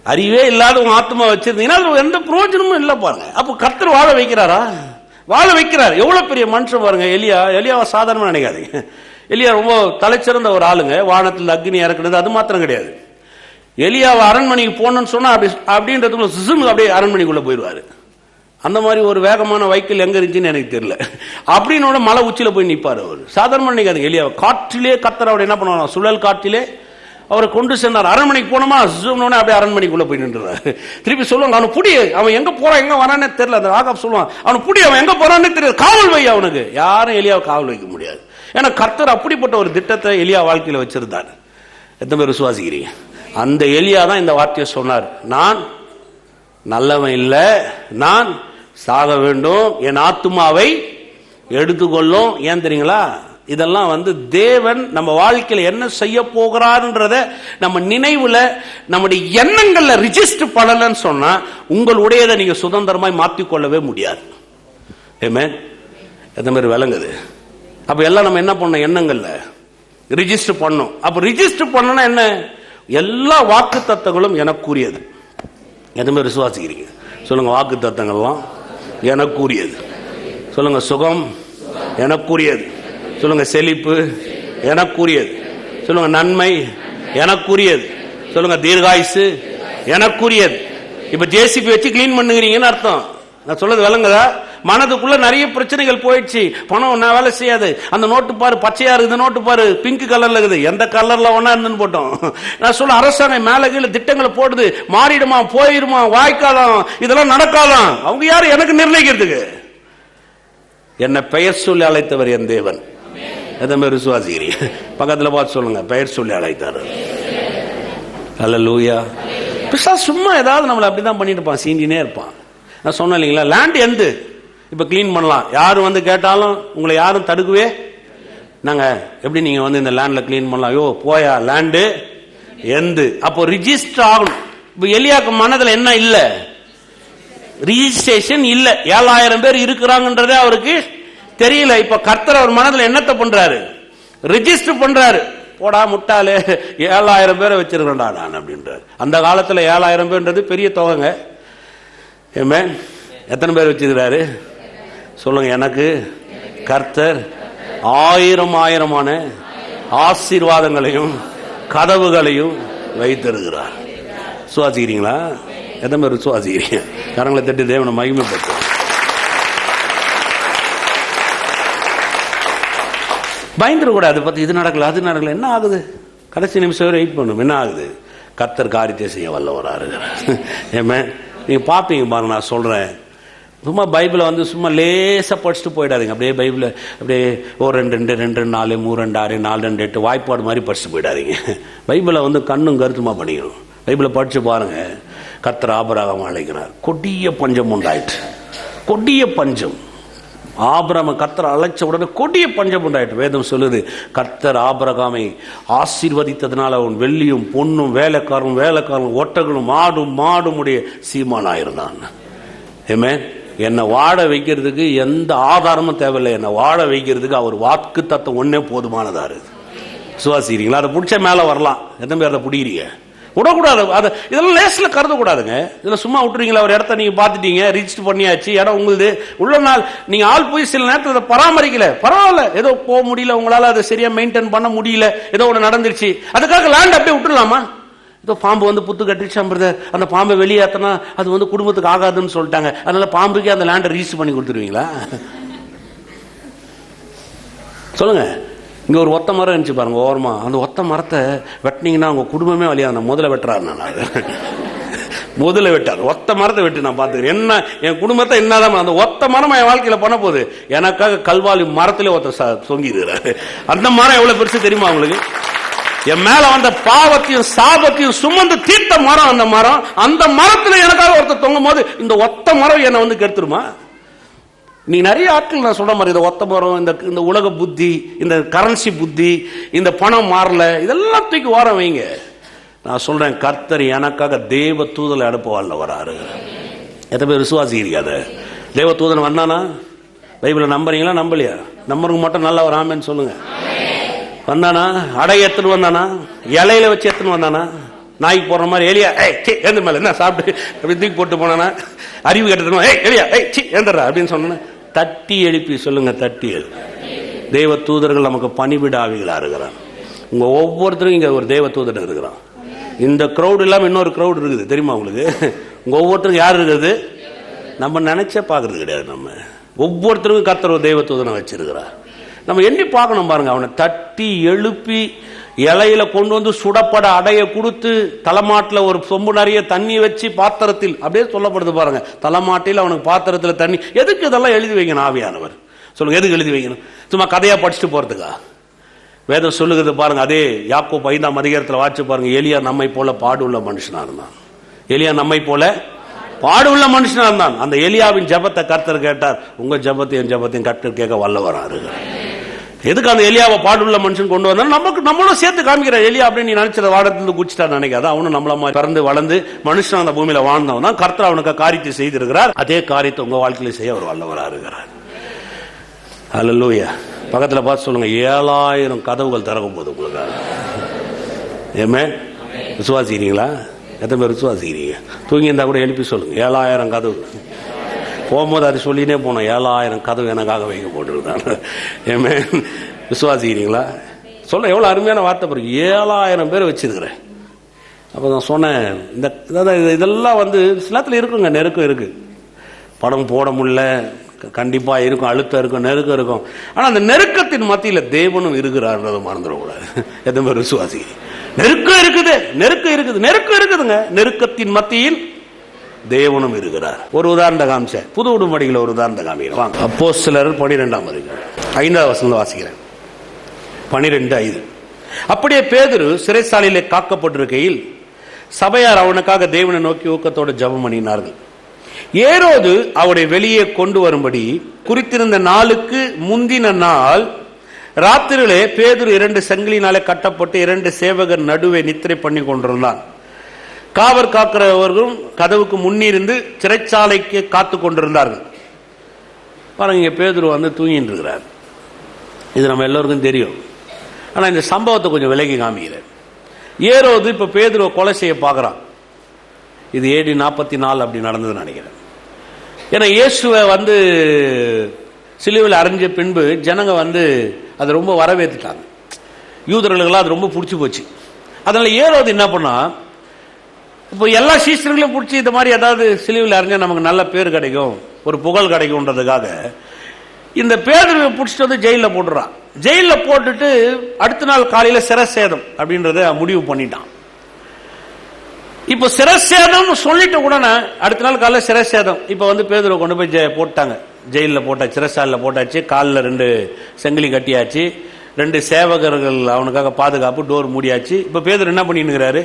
அறிவே இல்லாத உன் ஆத்மா வச்சிருந்தீங்கன்னா எந்த பிரயோஜனமும் இல்லை பாருங்க. அப்போ கர்த்தர் வாழ வைக்கிறாரா? வாழ வைக்கிறார். எவ்வளவு பெரிய மனுஷன் பாருங்க. எலியாவை சாதாரணமா நினைக்காதீங்க. எலியா ரொம்ப தலைச்சிறந்த ஒரு ஆளுங்க. வானத்தில் அக்னி இறக்குறது அது மாத்திரம் கிடையாது. எலியாவை அரண்மனைக்கு போனோம்னு சொன்னா அப்படின்றதுக்குள்ள சிசுமுக்கு அப்படியே அரண்மனைக்குள்ள போயிடுவாரு. அந்த மாதிரி ஒரு வேகமான வைக்கல் எங்க இருந்துச்சுன்னு எனக்கு தெரியல. அப்படின்னு மலை உச்சியில போய் நிற்பாரு அவர். சாதாரண நினைக்காது. எலியாவை காற்றிலே கர்த்தர் அவர் என்ன பண்ணுவாங்க, சுழல் காற்றிலே அவரை கொண்டு சென்றார். அரண்மனைக்கு போனோமா சிசுனோட அப்படியே அரண்மனைக்குள்ள போய் நின்றுறாரு. திருப்பி சொல்லுவாங்க, அவனு புடி, அவன் எங்க போறான் எங்க வரானே தெரியல. அந்த ஆகாப் சொல்லுவான், அவனு புடி, அவன் எங்க போறானே தெரியாது, காவல் வை. அவனுக்கு யாரும் எலியாவை காவல் வைக்க முடியாது. ஏன்னா கர்த்தர் அப்படிப்பட்ட ஒரு திட்டத்தை எலியா வாழ்க்கையில வச்சிருந்தார். எத்தனை பேர் விசுவாசிக்கிறீங்க? அந்த எலியா தான் இந்த வார்த்தையை சொன்னார், நான் நல்லவன் இல்ல, நான் சாக வேண்டும், என் ஆத்துமாவை எடுத்துக்கொள்ளும். ஏன் தெரியுங்களா? இதெல்லாம் வந்து தேவன் நம்ம வாழ்க்கையில என்ன செய்ய போகிறார்ன்றத நம்ம நினைவுல நம்முடைய எண்ணங்கள்ல ரிஜிஸ்டர் பண்ணலன்னு சொன்னா உங்களுடையதை நீங்க சுதந்திரமாய் மாற்றிக்கொள்ளவே முடியாது. ஆமென். எந்த மாதிரி விளங்குது? அப்ப எல்லாம் நம்ம என்ன பண்ணோம், எண்ணங்கள்ல ரிஜிஸ்டர் பண்ணோம். அப்ப ரிஜிஸ்டர் பண்ணனா என்ன, எல்லா வாக்கு தத்தங்களும் எனக்குரியது. எந்த மாதிரி விசுவாசிக்கிறீங்க? சொல்லுங்க, வாக்கு தத்தங்கள்லாம் எனக்குரியது. சொல்லுங்க, சுகம் எனக்குரியது. சொல்லுங்க, செழிப்பு எனக்குரியது. சொல்லுங்க, நன்மை எனக்குரியது. சொல்லுங்க, தீர்காயுசு எனக்குரியது. இப்ப ஜேசிபி வச்சு கிளீன் பண்ணுகிறீங்கன்னு அர்த்தம். நான் சொல்றது விளங்குதா? மனதுக்குள்ள நிறைய பிரச்சனைகள் போயிடுச்சு. பணம் நான் வேலை செய்யாது. அந்த நோட்டு பாரு பச்சையா இருக்குது, இந்த நோட்டு பாரு பிங்க் கலர்ல இருக்குது. எந்த கலர்ல ஒன்னா இருந்துன்னு போட்டோம். நான் சொல்ல, அரசாங்கம் மேல கீழே திட்டங்களை போடுது, மாறிடுமா போயிடுமா வாய்க்காலம் இதெல்லாம் நடக்காதான். அவங்க யாரு எனக்கு நிர்ணயிக்கிறதுக்கு? என்ன பெயர் சொல்லி அழைத்தவர் என் தேவன். எதை மாதிரி விசுவாசிக்கிறீங்க? பக்கத்துல பார்த்து சொல்லுங்க, பெயர் சொல்லி அழைத்தாரு. அல்லேலூயா. பிசாசு சும்மா ஏதாவது நம்மளை அப்படிதான் பண்ணிட்டு இருப்பான், சீண்டினே இருப்பான். நான் சொன்னேன் இல்லைங்களா, லேண்ட் எந்து இப்ப கிளீன் பண்ணலாம், யாரும் வந்து கேட்டாலும் உங்களை யாரும் தடுக்கவே. நாங்க எப்படி நீங்க வந்து இந்த லேண்ட்ல கிளீன் பண்ணலாம்? யோ போயா, லேண்டு எந்து. அப்போ ரிஜிஸ்டர் ஆகணும். இப்ப எலியாக்கு மனதுல என்ன இல்ல, ரிஜிஸ்ட்ரேஷன் இல்ல. 7000 பேர் இருக்கிறாங்கன்றதே அவருக்கு தெரியல. இப்ப கர்த்தர் அவர் மனதுல என்னத்தை பண்றாரு, ரிஜிஸ்டர் பண்றாரு. போடா முட்டாளே, 7000 பேரை வச்சிருக்கேன்டா நான் அப்படின்றாரு. அந்த காலத்துல 7000 பேர்ன்றது பெரிய தொகைங்க. ஆமென். எத்தனை பேர் வச்சிருக்கிறாரு சொல்லுங்க? எனக்கு கர்த்தர் 1000 ஆசீர்வாதங்களையும் கதவுகளையும் வைத்திருக்கிறார். சுவாசிக்கிறீங்களா? எத்தனை பேர் சுவாசிக்கிறீங்க? கரங்களை தட்டி தேவனை மகிமைப்படுத்த. பயந்துடக்கூடாது. அதை பத்தி இது நடக்கல அது நடக்கல, என்ன ஆகுது? கடைசி நிமிஷம் வரை வெயிட் பண்ணும். என்ன ஆகுது? கர்த்தர் காரியத்தை செய்ய வல்லவராக இருக்கிறார். ஏமே நீங்க பாப்பீங்க பாருங்க. நான் சொல்றேன், சும்மா பைபிளை வந்து சும்மா லேசாக படிச்சுட்டு போயிடாதீங்க. அப்படியே பைபிளை அப்படியே 2:2, 4, 3:2, 6, 4:2, வாய்ப்பாடு மாதிரி படிச்சுட்டு போயிடாதீங்க. பைபிளை வந்து கண்ணும் கருத்துமா படிக்கணும். பைபிளை படித்து பாருங்கள். கர்த்தர் ஆபிரகாமை அழைக்கிறார். கொடிய பஞ்சம் உண்டாயிற்று. கொடிய பஞ்சம். ஆபிரகாமை கர்த்தர் அழைச்ச உடனே கொடிய பஞ்சம் உண்டாயிற்று. வேதம் சொல்லுது, கர்த்தர் ஆபிரகாமை ஆசீர்வதித்ததுனால அவன் வெள்ளியும் பொன்னும் வேலைக்காரனும் ஒட்டகளும் மாடும் உடைய சீமானாயிருந்தான். ஆமென். என்னை வாழ வைக்கிறதுக்கு எந்த ஆதாரமும் தேவையில்லை. என்னை வாழ வைக்கிறதுக்கு அவர் வாக்கு தத்தம் ஒன்னே போதுமானதா இருக்கு. சுவாசிக்கிறீங்களா? அதை பிடிச்ச மேலே வரலாம். எத்தனை பேர் அதை பிடிக்கிறீங்க? விடக்கூடாது. அதை இதெல்லாம் லேஸில் கருதக்கூடாதுங்க. இதில் சும்மா விட்டுறீங்களா? ஒரு இடத்த நீங்கள் பார்த்துட்டீங்க, ரீச் பண்ணியாச்சு, இடம் உங்களுது. உள்ள நாள் நீங்கள் ஆள் போய் சில நேரத்தில் அதை பராமரிக்கல, பரவாயில்ல, ஏதோ போக முடியல, உங்களால் அதை சரியாக மெயின்டைன் பண்ண முடியல, ஏதோ ஒன்று நடந்துருச்சு, அதுக்காக லேண்ட் அப்படியே விட்டுடலாமா? ஏதோ பாம்பு வந்து புத்து கட்டிடுச்சான், அந்த பாம்பை வெளியேற்றினா அது வந்து குடும்பத்துக்கு ஆகாதுன்னு சொல்லிட்டாங்க, அதனால பாம்புக்கே அந்த லேண்டை ரீச் பண்ணி கொடுத்துருவீங்களா? சொல்லுங்க. இங்க ஒரு ஒத்த மரம் இருந்துச்சு பாருங்க ஓரமா. அந்த ஒத்த மரத்தை வெட்டினீங்கன்னா உங்க குடும்பமே வழியாக. முதல்ல வெட்டுறாரு. நான் முதல்ல வெட்டார். ஒத்த மரத்தை வெட்டி நான் பார்த்துக்கிறேன். என்ன என் குடும்பத்தை என்னதான் அந்த ஒத்த மரம் என் வாழ்க்கையில பண்ண போகுது. எனக்காக கல்வாலி மரத்திலே ஒருத்தர் தொங்கிடுறாரு. அந்த மரம் எவ்வளவு பெருசு தெரியுமா உங்களுக்கு? என் மேல வந்த பாவத்தையும் சாபத்தையும் சுமந்து தீர்த்த மரம் அந்த மரம். அந்த மரத்துல எனக்காக ஒருத்தர் தொங்கும் போது இந்த ஒத்த மரம் என்னை வந்து கெடுத்துருமா? நீ நிறைய ஆட்கள் நான் சொல்ற மாதிரி இந்த ஒத்த மரம், இந்த உலக புத்தி, இந்த கரன்சி புத்தி, இந்த பணம் மாறல, இதெல்லாம் தூக்கி ஓரம் வைங்க. நான் சொல்றேன், கர்த்தர் எனக்காக தேவ தூதலை அனுப்புவாள்ல வராரு. எத்தனை பேர் விசுவாசிக்கிறீங்க? தேவ தூதன் வந்தானா? பைபிளை நம்புறீங்களா நம்பலையா? நம்பருக்கு மட்டும் நல்லா ஒரு ஆமேன்னு சொல்லுங்க. வந்தானா? அடைய எத்துன்னு வந்தானா? இலையில வச்சு எத்துன்னு வந்தானா? நாய்க்கு போடுற மாதிரி எலியா ஏந்த மேல என்ன சாப்பிட்டு அப்படி தூக்கி போட்டு போனானா? அறிவு கேட்டதுமா எலியா ஏந்தரா அப்படின்னு சொன்ன தட்டி எழுப்பி சொல்லுங்க. தட்டி எழுப்பி. தேவ தூதர்கள் நமக்கு பணிவிட ஆவிகளா இருக்கிறான். உங்க ஒவ்வொருத்தரும் இங்க ஒரு தேவ தூதர் இருக்கிறான். இந்த கிரௌட் இல்லாம இன்னொரு கிரௌட் இருக்குது தெரியுமா உங்களுக்கு? உங்க ஒவ்வொருத்தருக்கும் யார் இருக்குது? நம்ம நினைச்சே பாக்குறது கிடையாது. நம்ம ஒவ்வொருத்தருக்கும் கர்த்தர் ஒரு தெய்வ தூதனை வச்சிருக்கிறார். நம்ம எண்ணி பார்க்கணும் பாருங்க. அவனை தட்டி எழுப்பி இலையில கொண்டு வந்து சுடப்பட அடைய கொடுத்து தலைமாட்டில் ஒரு சொம்பு நிறைய தண்ணி வச்சு பாத்திரத்தில் அப்படியே சொல்லப்படுது பாருங்க. தலைமாட்டில் அவனுக்கு பாத்திரத்தில் தண்ணி. எதுக்கு இதெல்லாம் எழுதி வைக்கணும் ஆவியானவர்? சொல்லுங்க, எதுக்கு எழுதி வைக்கணும்? சும்மா கதையா படிச்சுட்டு போறதுக்கா? வேதம் சொல்லுகிறது பாருங்க. அதே யாக்கோபு 5ஆம் அதிகாரத்தில் வாட்சி பாருங்க. எலியா நம்மை போல பாடுள்ள மனுஷனா இருந்தான். எலியா நம்மை போல பாடுள்ள மனுஷனா இருந்தான். அந்த எலியாவின் ஜெபத்தை கர்த்தர் கேட்டார். உங்க ஜெபத்தையும் ஜெபத்தையும் கர்த்தர் கேட்க வல்லவராரு. எதுக்கு அந்த எலியாவை பாடுள்ள மனுஷன் கொண்டு வந்தாலும் நமக்கு நம்மளும் சேர்த்து காமிக்கிற எலியா அப்படின்னு நீ நினைச்சத வாடத்திலிருந்து குடிச்சிட்டா நினைக்காத. அவனும் நம்மள மாதிரி பிறந்து வளர்ந்து மனுஷன் அந்த பூமியில வாழ்ந்தவன் தான். கர்த்தர் அவனுக்கு காரியத்தை செய்திருக்கிறார். அதே காரியத்தை உங்க வாழ்க்கையில செய்ய அவர் வல்லவரா இருக்கிறார். அல்லேலூயா. பக்கத்துல பார்த்து சொல்லுங்க, 7000 கதவுகள் திறக்க போகுது உங்களுக்கு. ஏமே விசுவாசிக்கிறீங்களா? எத்தனை பேர் விசுவாசிக்கிறீங்க? தூங்கி இருந்தா கூட எழுப்பி சொல்லுங்க, 7000 கதவு. போகும்போது அது சொல்லினே போனோம், 7000 கதவு எனக்காக வைக்க போட்டுருக்காங்க. ஏமே விசுவாசிக்கிறீங்களா? சொல்ல எவ்வளவு அருமையான வார்த்தை பாருங்க. 7000 பேர் வச்சிருக்கிறேன். அப்போ நான் சொன்னேன், இதெல்லாம் வந்து சிலத்தில் இருக்குங்க, நெருக்கம் இருக்கு. படம் போட முடியல, கண்டிப்பா இருக்கும், அழுத்தம் இருக்கும், நெருக்கம் இருக்கும். ஆனா அந்த நெருக்கத்தின் மத்தியில தேவனும் இருக்கிறார்ன்றதை மறந்துடக்கூடாது. எத்தனை பேர் விசுவாசிக்கிறீங்க? நெருக்கம் இருக்குது, நெருக்கம் இருக்குதுங்க. நெருக்கத்தின் மத்தியில் தேவனும் இருக்கிறார். ஒரு உதாரணத்தை காமிச்சேன். புது உடன்படிக்கையில் ஒரு உதாரணத்தை காமிக்கிறேன். அப்போஸ்தலர் 12ஆம் அதிகாரம் 5வது வசனத்தை வாசிக்கிறேன். 12:5. அப்படியே பேதுரு சிறைச்சாலையிலே காக்கப்பட்டிருக்கையில் சபையார் அவனுக்காக தேவனை நோக்கி ஊக்கத்தோடு ஜெபம் பண்ணினார்கள். ஏரோது அவனை வெளியே கொண்டு வரும்படி குறித்திருந்த நாளுக்கு முந்தின நாள் ராத்திரியிலே பேதுரு 2 சங்கிலினாலே கட்டப்பட்டு 2 சேவகர் நடுவே நித்திரை பண்ணி கொண்டிருந்தான். காவல் காக்கிறவர்களும் கதவுக்கு முன்னிருந்து சிறைச்சாலைக்கு காத்து கொண்டிருந்தார்கள். பாருங்க, பேதுரு வந்து தூங்கிட்டு இருக்கிறார். இது நம்ம எல்லோருக்கும் தெரியும். ஆனா இந்த சம்பவத்தை கொஞ்சம் விலகி காமிக்கிறேன். ஏரோது இப்ப பேதுருவை கொலை செய்ய பார்க்கிறான். இது AD 44 அப்படி நடந்ததுன்னு நினைக்கிறேன். ஏன்னா இயேசுவை வந்து சிலுவையில் அறைஞ்ச பின்பு ஜனங்க வந்து அதை ரொம்ப வரவேற்றுட்டாங்க. யூதர்களுக்கெல்லாம் அது ரொம்ப பிடிச்சி போச்சு. அதனால ஏரோது என்ன பண்ணா, இப்போ எல்லா சீஸ்டர்களையும் பிடிச்சி இந்த மாதிரி ஏதாவது சிலுவையில் அறைஞ்சா நமக்கு நல்ல பேர் கிடைக்கும், ஒரு புகழ் கிடைக்கும்ன்றதுக்காக இந்த பேதுருவை பிடிச்சிட்டு வந்து ஜெயிலில் போட்டுறான். ஜெயிலில் போட்டுட்டு அடுத்த நாள் காலையில் சிரசேதம் அப்படின்றத முடிவு பண்ணிட்டான். இப்போ சிரசேதம் சொல்லிட்டு உடனே அடுத்த நாள் காலையில் சிரசேதம். இப்போ பேதுருவை கொண்டு போய் போட்டாங்க, ஜெயிலில் போட்டாச்சு, சிறைசாலையில் போட்டாச்சு. காலில் 2 செங்கிலி கட்டியாச்சு, 2 சேவகர்கள் அவனுக்காக பாதுகாப்பு, டோர் மூடியாச்சு. இப்போ பேதுரு என்ன பண்ணினுங்கிறாரு?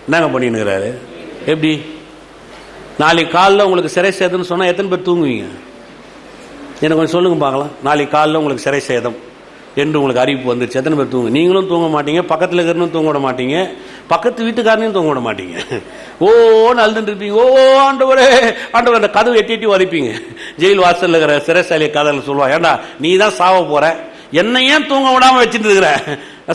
என்னங்க பண்ணினுங்கிறாரு? எப்படி நாளைக்கு காலில் உங்களுக்கு சிறை சேதம்னு சொன்னால் எத்தனை பேர் தூங்குவீங்க? எனக்கு கொஞ்சம் சொல்லுங்க பார்க்கலாம். நாளைக்கு காலில் உங்களுக்கு சிறை சேதம் என்று உங்களுக்கு அறிவிப்பு வந்துருச்சு, எத்தனை பேர் தூங்க? நீங்களும் தூங்க மாட்டீங்க, பக்கத்தில் இருக்கிறனும் தூங்க விட மாட்டீங்க, பக்கத்து வீட்டுக்காரனையும் தூங்க விட மாட்டீங்க. ஓன்னு அழுதுட்டு இருப்பீங்க. ஓ ஆண்டவரே ஆண்டவர், அந்த கதவு எட்டி வலிப்பீங்க. ஜெயில் வாசல் இருக்கிற சிறைசாலையை கதவில் சொல்லுவா, ஏண்டா நீ தான் சாவ போற, என்ன ஏன் தூங்க விடாம வச்சுட்டு இருக்கிற?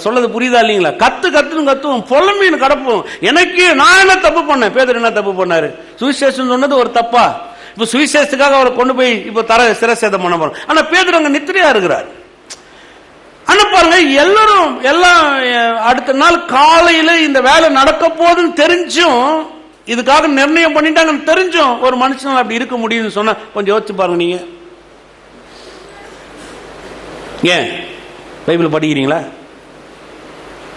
சொல்றது புரியுதா இல்லைங்களா? கத்துன்னு கத்துவோம், பொலம்பின்னு கடப்போம். எனக்கு நான் என்ன தப்பு பண்ணேன்? பேதுரு என்ன தப்பு பண்ணாரு? சுவிசேஷம் சொன்னது ஒரு தப்பா? இப்ப சுவிசேஷத்துக்காக அவரை கொண்டு போய் இப்ப சிரசேதம் பண்ண போறோம். ஆனா பேதுரு அங்க நித்திரையா இருக்கிறார். ஆனா பாருங்க, எல்லாம் அடுத்த நாள் காலையில இந்த வேலை நடக்க போதுன்னு தெரிஞ்சும், இதுக்காக நிர்ணயம் பண்ணிட்டாங்கன்னு தெரிஞ்சும் ஒரு மனுஷனால் அப்படி இருக்க முடியும்னு சொன்னா கொஞ்சம் யோசிச்சு பாருங்க. நீங்க ஏன் பைபிள் படிக்கிறீங்களா?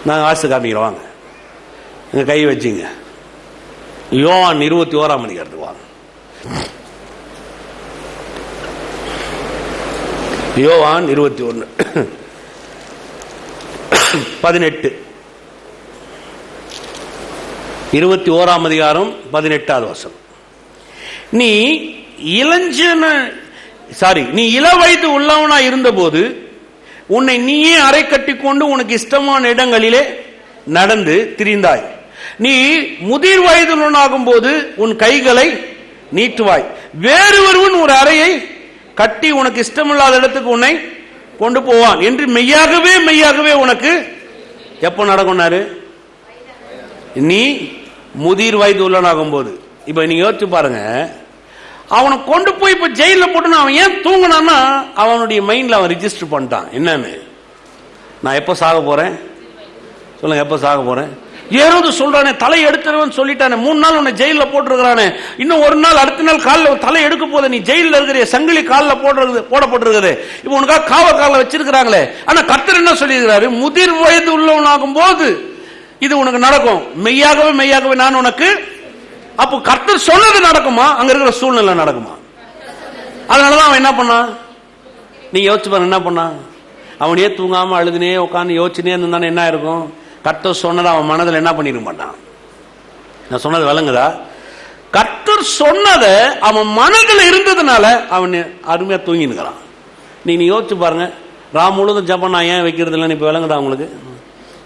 நாங்கள் வாசித்து காமிக்கிறோம், வாங்க, எங்க கை வச்சுங்க. யோவான் 21ஆம் அதிகாரத்துக்கு வாங்க. யோவான் 21 18, 21ஆம் அதிகாரம் 18வது வசனம். நீ இள வயது உள்ளவனா இருந்தபோது உன்னை நீயே அறை கட்டிக்கொண்டு உனக்கு இஷ்டமான இடங்களிலே நடந்து திரிந்தாய். நீ முதிர் வயதுள்ளவனாகும் போது உன் கைகளை நீட்டுவாய். வேறு ஒருவன் ஒரு அறையை கட்டி உனக்கு இஷ்டமில்லாத இடத்துக்கு உன்னை கொண்டு போவான் என்று மெய்யாகவே உனக்கு எப்ப நடக்கும்னாரு? நீ முதிர் வயது உள்ளவனாகும் போது. இப்ப நீங்க யோசிச்சு பாருங்க, அவனை கொண்டு போய் இப்ப ஜெயில போட்டு அவன் ஏன் தூங்கினான்னா, அவனுடைய மைண்ட்ல அவன் ரிஜிஸ்டர் பண்ணிட்டான். என்னன்னு, நான் எப்ப சாக போறேன் சொல்லுங்க, எப்ப சாக போறேன்? ஏறோது சொல்றானே, தலை எடுத்துருவன்னு சொல்லிட்டானே, 3 நாள் உன்னை ஜெயில போட்டிருக்கிறானே, இன்னும் ஒரு நாள் அடுத்த நாள் காலில் தலை எடுக்க போத, நீ ஜெயில இருக்கிற சங்கிலி காலில் போடப்பட்டிருக்குது, இப்ப உனக்காக காவல் வச்சிருக்கிறாங்களே. ஆனா கர்த்தர் என்ன சொல்லியிருக்கிறாரு? முதிர் வயது உள்ளவனாகும் போது இது உனக்கு நடக்கும், மெய்யாகவே நான் உனக்கு. அப்போ கர்த்தர் சொன்னது நடக்குமா? அங்க இருக்கிற சூழ்நிலை நடக்குமா? அதனாலதான் அவன் என்ன பண்ணான்? நீங்க யோசிச்சு பாருங்க, என்ன பண்ணான்? அவனே தூங்காம அழுதுனே உட்காந்து யோசிச்சுனே இருந்தானே என்ன இருக்கும்? கர்த்தர் சொன்னதை அவன் மனதில் என்ன பண்ணிருக்க மாட்டான்? நான் சொன்னது விளங்குதா? கர்த்தர் சொன்னதை அவன் மனதில் இருந்ததுனால அவன் அருமையா தூங்கினுக்கிறான். நீங்க யோசிச்சு பாருங்க, ராம் முழுதும் ஜபம் நான் ஏன் வைக்கிறது இல்லைன்னு இப்ப விளங்குதா உங்களுக்கு?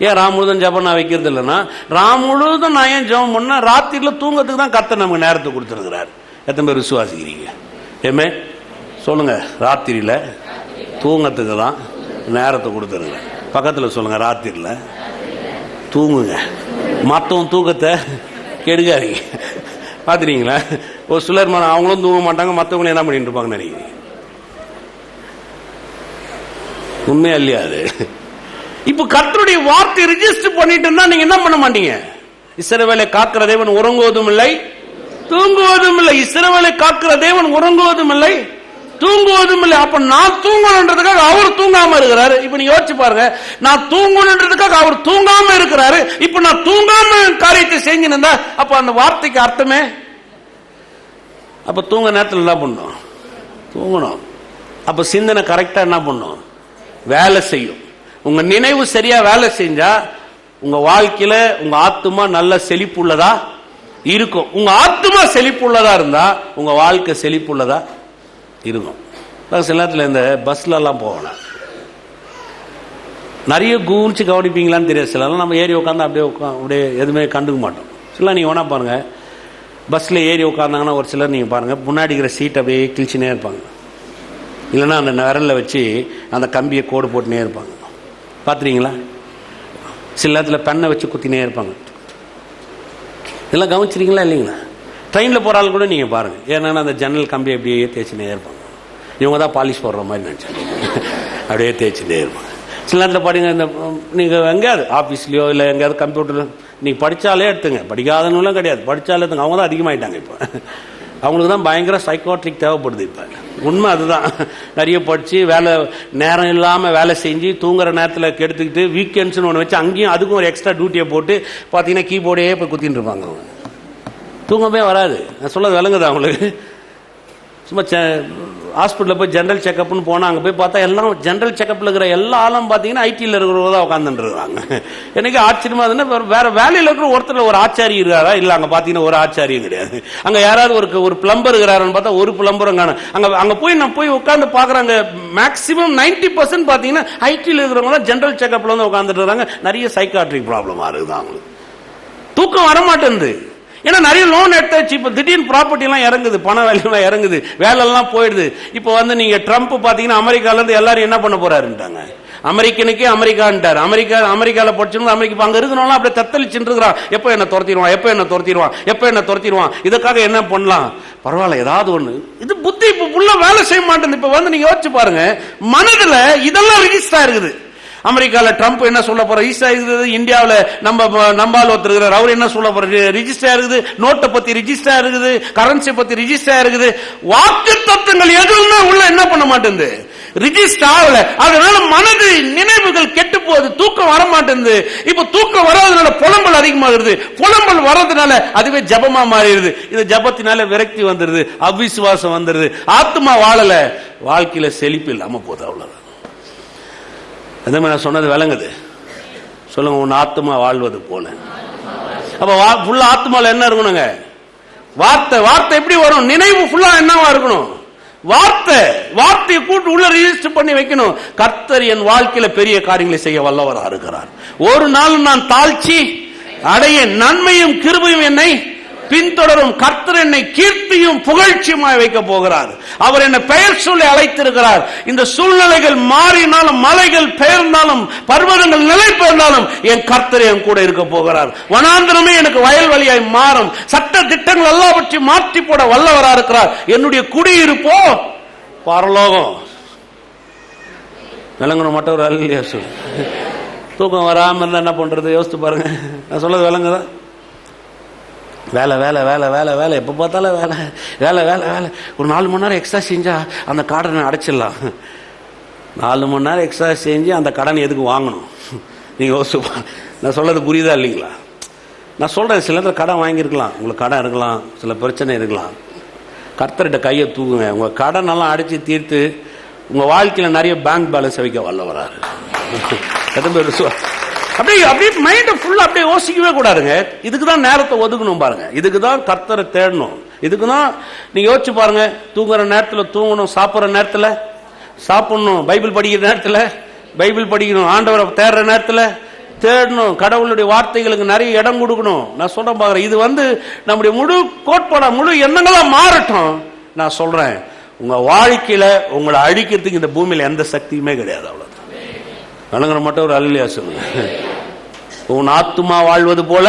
ஏன் ராம் முழுதும் ஜபம் நான் வைக்கிறது இல்லைன்னா, ராம் முழுதும் நான் ஏன் ஜபம் பண்ணா, ராத்திரில தூங்கத்துக்கு தான் கர்த்தர் நமக்கு நேரத்தை கொடுத்துருக்கிறார். எத்தனை பேர் விசுவாசிக்கிறீங்க? ஏமே சொல்லுங்க, ராத்திரியில தூங்கத்துக்கு தான் நேரத்தை கொடுத்துருங்க. பக்கத்தில் சொல்லுங்க, ராத்திரில தூங்குங்க, மற்றவன் தூக்கத்தை கெடுக்காதீங்க. பார்த்துறீங்களா? ஒரு சிலர் அவங்களும் தூங்க மாட்டாங்க, மற்றவங்களும் என்ன பண்ணிட்டு இருப்பாங்க நினைக்கிறீங்க? உண்மையா இல்லையா? அது இப்ப கர்த்தருடைய வார்த்தை ரிஜிஸ்டர் பண்ணிட்டு இருந்தா நீங்க என்ன பண்ண மாட்டீங்க? இஸ்ரவேலை காக்கிற தேவன் உறங்குவதும் இல்லை தூங்குவதும் இல்லை. இஸ்ரவேலை காக்கிற தேவன் உறங்குவதும் இல்லை தூங்குவதும் இல்லை. அப்ப நான் தூங்கணுன்றதுக்காக அவர் தூங்காம இருக்கிறாரு. இப்ப நீங்க யோசிச்சு பாருங்க, நான் தூங்கணுன்றதுக்காக அவர் தூங்காம இருக்கிறாரு. இப்ப நான் தூங்காம காரியத்தை செஞ்சிருந்தா அப்ப அந்த வார்த்தைக்கு அர்த்தமே. அப்ப தூங்க நேரத்தில் என்ன பண்ணும்? தூங்கணும். அப்ப சிந்தனை கரெக்டா என்ன பண்ணும்? வேலை செய்யும். உங்க நினைவு சரியா வேலை செஞ்சா உங்க வாழ்க்கையில உங்க ஆத்துமா நல்ல செழிப்புள்ளதா இருக்கும். உங்க ஆத்துமா செழிப்புள்ளதா இருந்தா உங்க வாழ்க்கை செழிப்புள்ளதா இருக்கும். சில நேரத்தில் இந்த பஸ்ல எல்லாம் போகலாம், நிறைய கூர்ச்சி கவனிப்பீங்களான்னு தெரியாது. சில நம்ம ஏறி உட்காந்து அப்படியே எதுவுமே கண்டுக்க மாட்டோம். சில நீங்க வேணா பாருங்க, பஸ்ல ஏறி உட்காந்தாங்கன்னா ஒரு சிலர் நீங்க பாருங்க, முன்னாடி இருக்கிற சீட் அப்படியே கிழிச்சுனே இருப்பாங்க, இல்லைன்னா அந்த விரல்ல வச்சு அந்த கம்பியை கோடு போட்டுனே இருப்பாங்க. பார்த்துறீங்களா? சில நேரத்தில் பெண்ணை வச்சு குத்தினே இருப்பாங்க. இதெல்லாம் கவனிச்சிருக்கீங்களா இல்லைங்களா? ட்ரெயினில் போகிற ஆள் கூட நீங்கள் பாருங்கள், ஏன்னா அந்த ஜன்னல் கம்பி அப்படியே தேய்ச்சினே இருப்பாங்க. இவங்க தான் பாலிஷ் போடுற மாதிரி நினச்சாங்க, அப்படியே தேய்ச்சினே இருப்பாங்க. சில நேரத்தில் பாருங்க, இந்த நீங்கள் எங்கேயாவது ஆஃபீஸ்லையோ இல்லை எங்கேயாவது கம்ப்யூட்டர் நீங்கள் படித்தாலே எடுத்துங்க, படிக்காதவங்களும் கிடையாது, படித்தாலே எடுத்துங்க. அவங்க தான் அதிகமாகிட்டாங்க இப்போ. அவங்களுக்கு தான் பயங்கர சைக்காட்ரிக் தேவைப்படுது இப்போ. உண்மை அதுதான். நிறைய படிச்சு வேலை நேரம் இல்லாமல் வேலை செஞ்சு தூங்குற நேரத்தில் கெடுத்துக்கிட்டு வீக்கெண்ட்ஸ்னு ஒன்று வச்சு அங்கேயும் அதுக்கும் ஒரு எக்ஸ்ட்ரா டியூட்டியை போட்டு பார்த்தீங்கன்னா கீபோர்டே போய் குத்தின்னு இருப்பாங்க. அவங்க தூங்கவே வராது. நான் சொல்ல விளங்குது அவங்களுக்கு. சும்மா ஹாஸ்பிட்டலில் போய் ஜென்ரல் செக்கப்னு போனால் அங்கே போய் பார்த்தா எல்லாம் ஜென்ரல் செக்கப்பில் இருக்கிற எல்லா ஆளும் பார்த்தீங்கன்னா ஐடியில் இருக்கிறவங்க தான் உட்காந்துட்டு இருக்காங்க. எனக்கு ஆச்சரியமா இருந்ததுன்னா வேற வேலையில் இருக்கிற ஒருத்தர் ஒரு ஆச்சாரி இருக்காரா? இல்லை, அங்கே பார்த்தீங்கன்னா ஒரு ஆச்சாரியும் கிடையாது. அங்கே யாராவது ஒரு பிளம்பர் இருக்கிறாருன்னு பார்த்தா ஒரு பிளம்பரும் காணும். அங்கே போய் நான் போய் உட்காந்து பார்க்குறாங்க. மேக்ஸிமம் 90% பார்த்தீங்கன்னா ஐடியில் இருக்கிறவங்க தான் ஜென்ரல் செக்கப்பில் வந்து உட்காந்துட்டு இருக்காங்க. நிறைய சைக்காட்ரிக் ப்ராப்ளமாக இருக்குது அவங்களுக்கு. தூக்கம் வரமாட்டேங்குது. ஏன்னா நிறைய லோன் எடுத்தாச்சு. இப்போ திடீர்னு ப்ராப்பர்ட்டி எல்லாம் இறங்குது, பண வேலையெல்லாம் இறங்குது, வேலை எல்லாம் போயிடுது. இப்போ வந்து நீங்க ட்ரம்ப் பாத்தீங்கன்னா அமெரிக்கால இருந்து எல்லாரும் என்ன பண்ண போறாருன்ட்டாங்க. அமெரிக்கனுக்கே அமெரிக்கான்ட்டார். அமெரிக்கால படிச்சு அமெரிக்கா அங்க இருக்கணும் அப்படியே தத்தளிச்சுட்டு இருக்கிறான். எப்ப என்ன துரத்திடுவான். இதுக்காக என்ன பண்ணலாம்? பரவாயில்ல, ஏதாவது ஒண்ணு. இது புத்தி இப்ப உள்ள வேலை செய்ய மாட்டேங்குது. இப்ப வந்து நீங்க யோசிச்சு பாருங்க, மனதுல இதெல்லாம் ரிஜிஸ்டர் இருக்குது. அமெரிக்கால ட்ரம்ப் என்ன சொல்ல போற ரிஜிஸ்டர் இருக்குது. இந்தியாவில் நம்பால் ஒருத்தர் அவர் என்ன சொல்ல போற ரிஜிஸ்டர் இருக்குது. நோட்டை பத்தி ரிஜிஸ்டர் இருக்குது, கரன்சி பத்தி ரிஜிஸ்டர் இருக்குது. வாக்கு தத்துவங்கள் எதுவுமே உள்ள என்ன பண்ண மாட்டேங்குது, ரிஜிஸ்டர் ஆகல. அதனால மனது நினைவுகள் கெட்டு போகுது, தூக்கம் வர மாட்டேங்குது. இப்ப தூக்கம் வராதனால புலம்பல் அதிகமாகிறது. புலம்பல் வர்றதுனால அதுவே ஜபமா மாறிடுது. இது ஜபத்தினால விரக்தி வந்துருது, அவிசுவாசம் வந்துருது, ஆத்மா வாழல, வாழ்க்கையில செழிப்பு இல்லாம போகுது. அவ்வளவுதான். நான் சொன்னது விளங்குது? சொல்லுங்க. உன் ஆத்மா வாழ்வது போல. அப்ப ஃபுல்லா ஆத்மால என்ன இருக்கணுங்க? வார்த்தை எப்படி வரும்? நினைவு ஃபுல்லா என்னவா இருக்கணும்? வார்த்தையை கூட்டு உள்ள ரிஜிஸ்டர் பண்ணி வைக்கணும். கர்த்தர் என் வாழ்க்கையில பெரிய காரியங்களை செய்ய வல்லவரா இருக்கிறார். ஒரு நாள் நான் தாழ்ச்சி அடைய நன்மையும் கிருபையும் என்னை பின்தொடரும். கர்த்தர் என்னை கீர்த்தியும் புகழ்ச்சியுமாய் வைக்க போகிறார். அவர் என்னை பெயர் சொல்லி அழைத்திருக்கிறார். இந்த சூழ்நிலைகள் மாறினாலும், மலைகள் பெயர்ந்தாலும், பர்வதங்கள் நிலை பெயர்ந்தாலும் என் கர்த்தர் என் கூட இருக்க போகிறார். வனாந்திரமே எனக்கு வயல்வெளியாய் மாறும். சட்ட திட்டங்கள் எல்லாவற்றையும் மாற்றி போட வல்லவரா இருக்கிறார். என்னுடைய குடியிருப்போ பரலோகம். விளங்கணும் மற்றவர் அல்லையா? சொல்லு. தூக்கம் வராம இருந்தா என்ன பண்றது? யோசித்து பாருங்க. நான் சொல்றது விளங்குதா? வேலை வேலை வேலை வேலை வேலை எப்போ பார்த்தாலும் வேலை வேலை வேலை வேலை. ஒரு 4 மணி நேரம் எக்ஸ்ட்ரா செஞ்சா அந்த கடனை அடைச்சிடலாம். 4 மணி நேரம் எக்ஸ்ட்ரா செஞ்சு அந்த கடனை எதுக்கு வாங்கணும்? நீங்கள் யோசிப்பா. நான் சொல்றது புரியுதா இல்லைங்களா? நான் சொல்கிறேன், சில நேரத்தில் கடன் வாங்கியிருக்கலாம், உங்களுக்கு கடன் இருக்கலாம், சில பிரச்சனை இருக்கலாம். கர்த்தர்கிட்ட கையை தூக்குங்க. உங்கள் கடனெல்லாம் அடைச்சி தீர்த்து உங்கள் வாழ்க்கையில் நிறைய பேங்க் பேலன்ஸ் வைக்க வல்லவராரு. அப்படியே மைண்ட் ஃபுல்லா அப்படியே யோசிக்கவே கூடாதுங்க. இதுக்குதான் நேரத்தை ஒதுக்கணும் பாருங்க. இதுக்குதான் கர்த்தரை தேடணும். இதுக்குதான் நீங்க யோசிச்சு பாருங்க. தூங்குற நேரத்தில் தூங்கணும், சாப்பிட்ற நேரத்தில் சாப்பிடணும், பைபிள் படிக்கிற நேரத்தில் பைபிள் படிக்கணும், ஆண்டவரை தேடுற நேரத்தில் தேடணும், கடவுளுடைய வார்த்தைகளுக்கு நிறைய இடம் கொடுக்கணும். நான் சொல்றேன் பாக்குறேன், இது வந்து நம்முடைய முழு கோட்பாடா முழு எண்ணங்களா மாறட்டும். நான் சொல்றேன், உங்க வாழ்க்கையில உங்களை அழிக்கிறதுக்கு இந்த பூமியில எந்த சக்தியுமே கிடையாது. அவ்வளவு வணங்குற மட்டும் ஒரு அல்லையா சொல்லுங்க. உன் ஆத்துமா வாழ்வது போல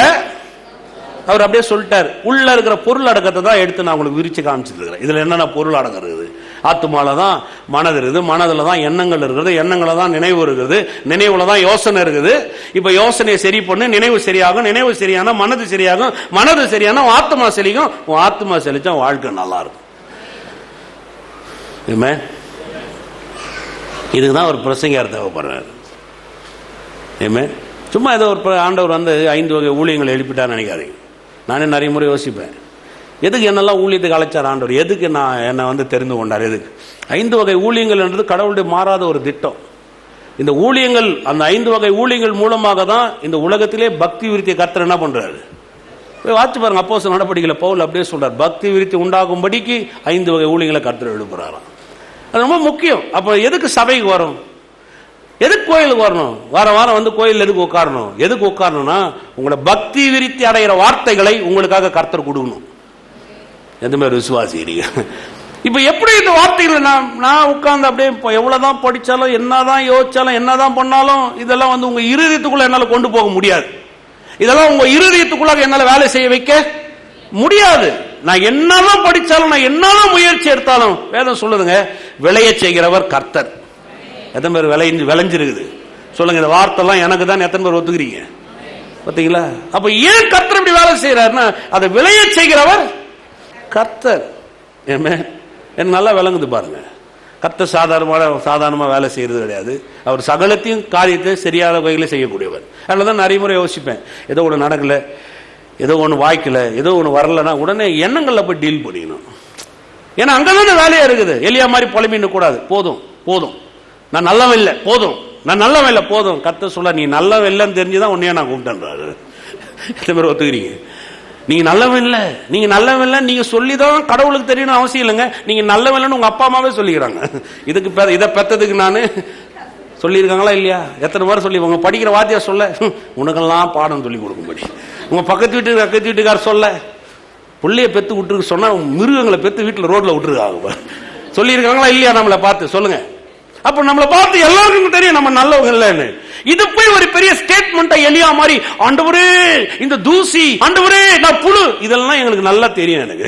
அவர் அப்படியே சொல்லிட்டார். உள்ள இருக்கிற பொருள் அடக்கத்தை தான் எடுத்து நான் உங்களுக்கு விரிச்சு காமிச்சிட்டு இருக்கிறேன். இதுல என்னென்ன பொருள் அடக்கம் இருக்குது? ஆத்துமால தான் மனது இருக்குது, மனதுல தான் எண்ணங்கள் இருக்குது, எண்ணங்கள தான் நினைவு இருக்குது, நினைவுல தான் யோசனை இருக்குது. இப்ப யோசனையை சரி பண்ணு, நினைவு சரியாகும், நினைவு சரியான மனது சரியாகும், மனது சரியான ஆத்மா செழிக்கும். உன் ஆத்மா செழிச்சா வாழ்க்கை நல்லா இருக்கும். இதுக்குதான் ஒரு பிரசங்கர் தேவைப்படுறாரு. சும்மா ஏதோ ஒரு ஆண்டவர் வந்து 5 வகை ஊழியங்களை எழுப்பிட்டார் நினைக்காதீங்க. நானே நிறைய முறை யோசிப்பேன், எதுக்கு என்னெல்லாம் ஊழியத்துக்கு அழைச்சார் ஆண்டவர்? எதுக்கு என்னை வந்து தெரிந்து கொண்டார்? எதுக்கு 5 வகை ஊழியங்கள் என்றது கடவுளுடைய மாறாத ஒரு திட்டம். இந்த ஊழியங்கள், அந்த 5 வகை ஊழியங்கள் மூலமாக தான் இந்த உலகத்திலே பக்தி விருத்தியை கர்த்தர் என்ன பண்றாரு? போய் வாட்சி பாருங்க. அப்போஸ்தலர் நடபடிகளை பவுல் அப்படியே சொல்றார், பக்தி விருத்தி உண்டாகும்படிக்கு 5 வகை ஊழியங்களை கர்த்தர் எழுப்புறாராம். அது ரொம்ப முக்கியம். அப்ப எதுக்கு சபைக்கு வரும்? எதுக்கு கோயிலுக்கு வரணும்? வாரம் வந்து கோயில் எதுக்கு உட்காரணும்? எதுக்கு உட்காரணும்னா உங்களை பக்தி விருத்தி அடைகிற வார்த்தைகளை உங்களுக்காக கர்த்தர் கொடுக்கணும். எந்த மாதிரி விசுவாசிக்கிறீங்க? இப்ப எப்படி இந்த வார்த்தைகளை நான் உட்கார்ந்து அப்படியே எவ்வளவுதான் படிச்சாலும், என்னதான் யோசிச்சாலும், என்னதான் பண்ணாலும் இதெல்லாம் வந்து உங்க இருதயத்துக்குள்ள என்னால கொண்டு போக முடியாது. இதெல்லாம் உங்க இருதயத்துக்குள்ளாக என்னால வேலை செய்ய வைக்க முடியாது. நான் என்னதான் படிச்சாலும், நான் என்னதான் முயற்சி எடுத்தாலும், வேதம் சொல்லுதுங்க, விளைய செய்கிறவர் கர்த்தர். எத்தனை பேர் விளைஞ்சிருக்குது சொல்லுங்க? இந்த வார்த்தை எல்லாம் எனக்கு தான் எத்தனை பேர் ஒத்துக்கிறீங்க? பாத்தீங்களா? அப்ப ஏன் கர்த்தர் இப்படி வேலை செய்யறாருன்னா, அதை விளைய செய்கிறவர் கர்த்தர். எனக்கு நல்லா விளங்குது பாருங்க. கர்த்தர் சாதாரணமாக வேலை செய்கிறது கிடையாது. அவர் சகலத்தையும் காரியத்தை சரியான வகையில் செய்யக்கூடியவர். அதில் தான் நிறைய முறை யோசிப்பேன், ஏதோ ஒன்று நடக்கலை, ஏதோ ஒன்று வாய்க்கலை, ஏதோ ஒன்று வரலைன்னா உடனே எண்ணங்களில் போய் டீல் பண்ணிக்கணும். ஏன்னா அங்கதானே வேலையா இருக்குது. எலியா மாதிரி புலம்பின்னு கூடாது. போதும் போதும், நான் நல்லவன் இல்லை, போதும் நான் நல்லவன் இல்லை, போதும். கர்த்தர் சொல்ல, நீ நல்லவன் இல்லைன்னு தெரிஞ்சுதான் உன்னையே நான் கூப்பிட்டேன்றாரு. எத்தனை பேர் ஒத்துக்கிறீங்க? நீங்க நல்லவன் இல்லை, நீங்க நல்லவன் இல்லை நீங்க சொல்லிதான் கடவுளுக்கு தெரியணும் அவசியம் இல்லைங்க. நீங்க நல்லவன் இல்லைன்னு உங்க அப்பா அம்மாவே சொல்லிக்கிறாங்க. இதுக்கு இதை பெற்றதுக்கு நான் சொல்லியிருக்காங்களா இல்லையா? எத்தனை பேர் சொல்லி உங்க படிக்கிற வாத்தியார் சொல்ல, உனக்கெல்லாம் பாடம் சொல்லி கொடுக்கும்படி உங்க பக்கத்து வீட்டுக்கார் சொல்ல, பிள்ளைய பெத்து விட்டுருக்கு சொன்னா மிருகங்களை பெத்து வீட்டில் ரோட்ல விட்டுருக்காங்க. சொல்லியிருக்காங்களா இல்லையா? நம்மளை பார்த்து சொல்லுங்க. அப்ப நம்மளை பார்த்து எல்லாருக்கும் தெரியும் நம்ம நல்லவங்க இல்லைன்னு. இது போய் ஒரு பெரிய ஸ்டேட்மெண்ட் எலியா மாதிரி, ஆண்டவரே இந்த தூசி, ஆண்டவரே நான் புழு, இதெல்லாம் எங்களுக்கு நல்லா தெரியும். எனக்கு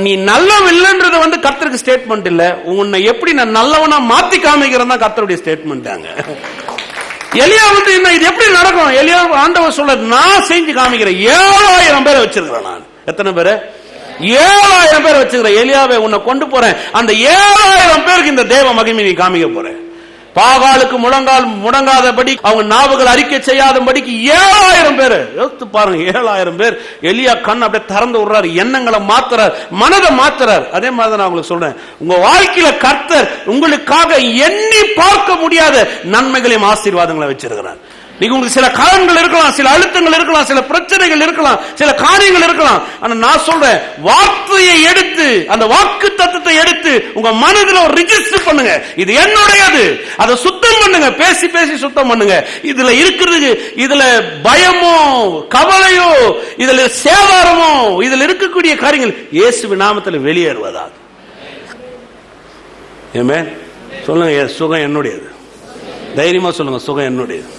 நீ நல்லவன் இல்லைன்றது வந்து கர்த்தருக்கு ஸ்டேட்மெண்ட் இல்ல, உன்னை எப்படி நான் நல்லவனா மாத்தி காமிக்கிறதா கர்த்தருடைய ஸ்டேட்மெண்ட். எலியா வந்து இது எப்படி நடக்கும்? எலியா ஆண்டவர் சொல்ல, நான் செஞ்சு காமிக்கிறேன். 7000 பேரை வச்சிருக்கிறேன் நான். எத்தனை பேரு? 7000 பேர் வச்சுக்கிறேன். எலியாவை உன்னை கொண்டு போறேன், அந்த 7000 பேருக்கு இந்த தேவ மகிமை நீ காமிக்க போறேன். பாகாலுக்கு முடங்காதபடி அவங்க நாவுகள் அறிக்கை செய்யாதபடிக்கு 7000 பேர். யோசித்து பாருங்க, 7000 பேர். எலியா கண் அப்படியே திறந்து விடுறாரு, எண்ணங்களை மாத்துறார், மனதை மாத்துறார். அதே மாதிரி நான் உங்களுக்கு சொல்றேன், உங்க வாழ்க்கையில கர்த்தர் உங்களுக்காக எண்ணி பார்க்க முடியாத நன்மைகளையும் ஆசீர்வாதங்களை வச்சிருக்கிறார். நீங்க உங்களுக்கு சில காரணங்கள் இருக்கலாம், சில அழுத்தங்கள் இருக்கலாம், சில பிரச்சனைகள் இருக்கலாம், சில காரியங்கள் இருக்கலாம். ஆனா நான் சொல்றேன், வார்த்தையை எடுத்து, அந்த வாக்கு தத்துவத்தை எடுத்து உங்க மனதில் ஒரு ரிஜிஸ்டர் பண்ணுங்க. இது என்னுடையது, அதை சுத்தம் பண்ணுங்க. பேசி பேசி சுத்தம் பண்ணுங்க. இதுல இருக்கிறது, இதுல பயமோ கவலையோ, இதுல சேதாரமோ, இதுல இருக்கக்கூடிய காரியங்கள் இயேசுவின் நாமத்தில் வெளியேறுவதா. ஆமென். சொல்லுங்க, சுகம் என்னுடையது. தைரியமா சொல்லுங்க, சுகம் என்னுடையது.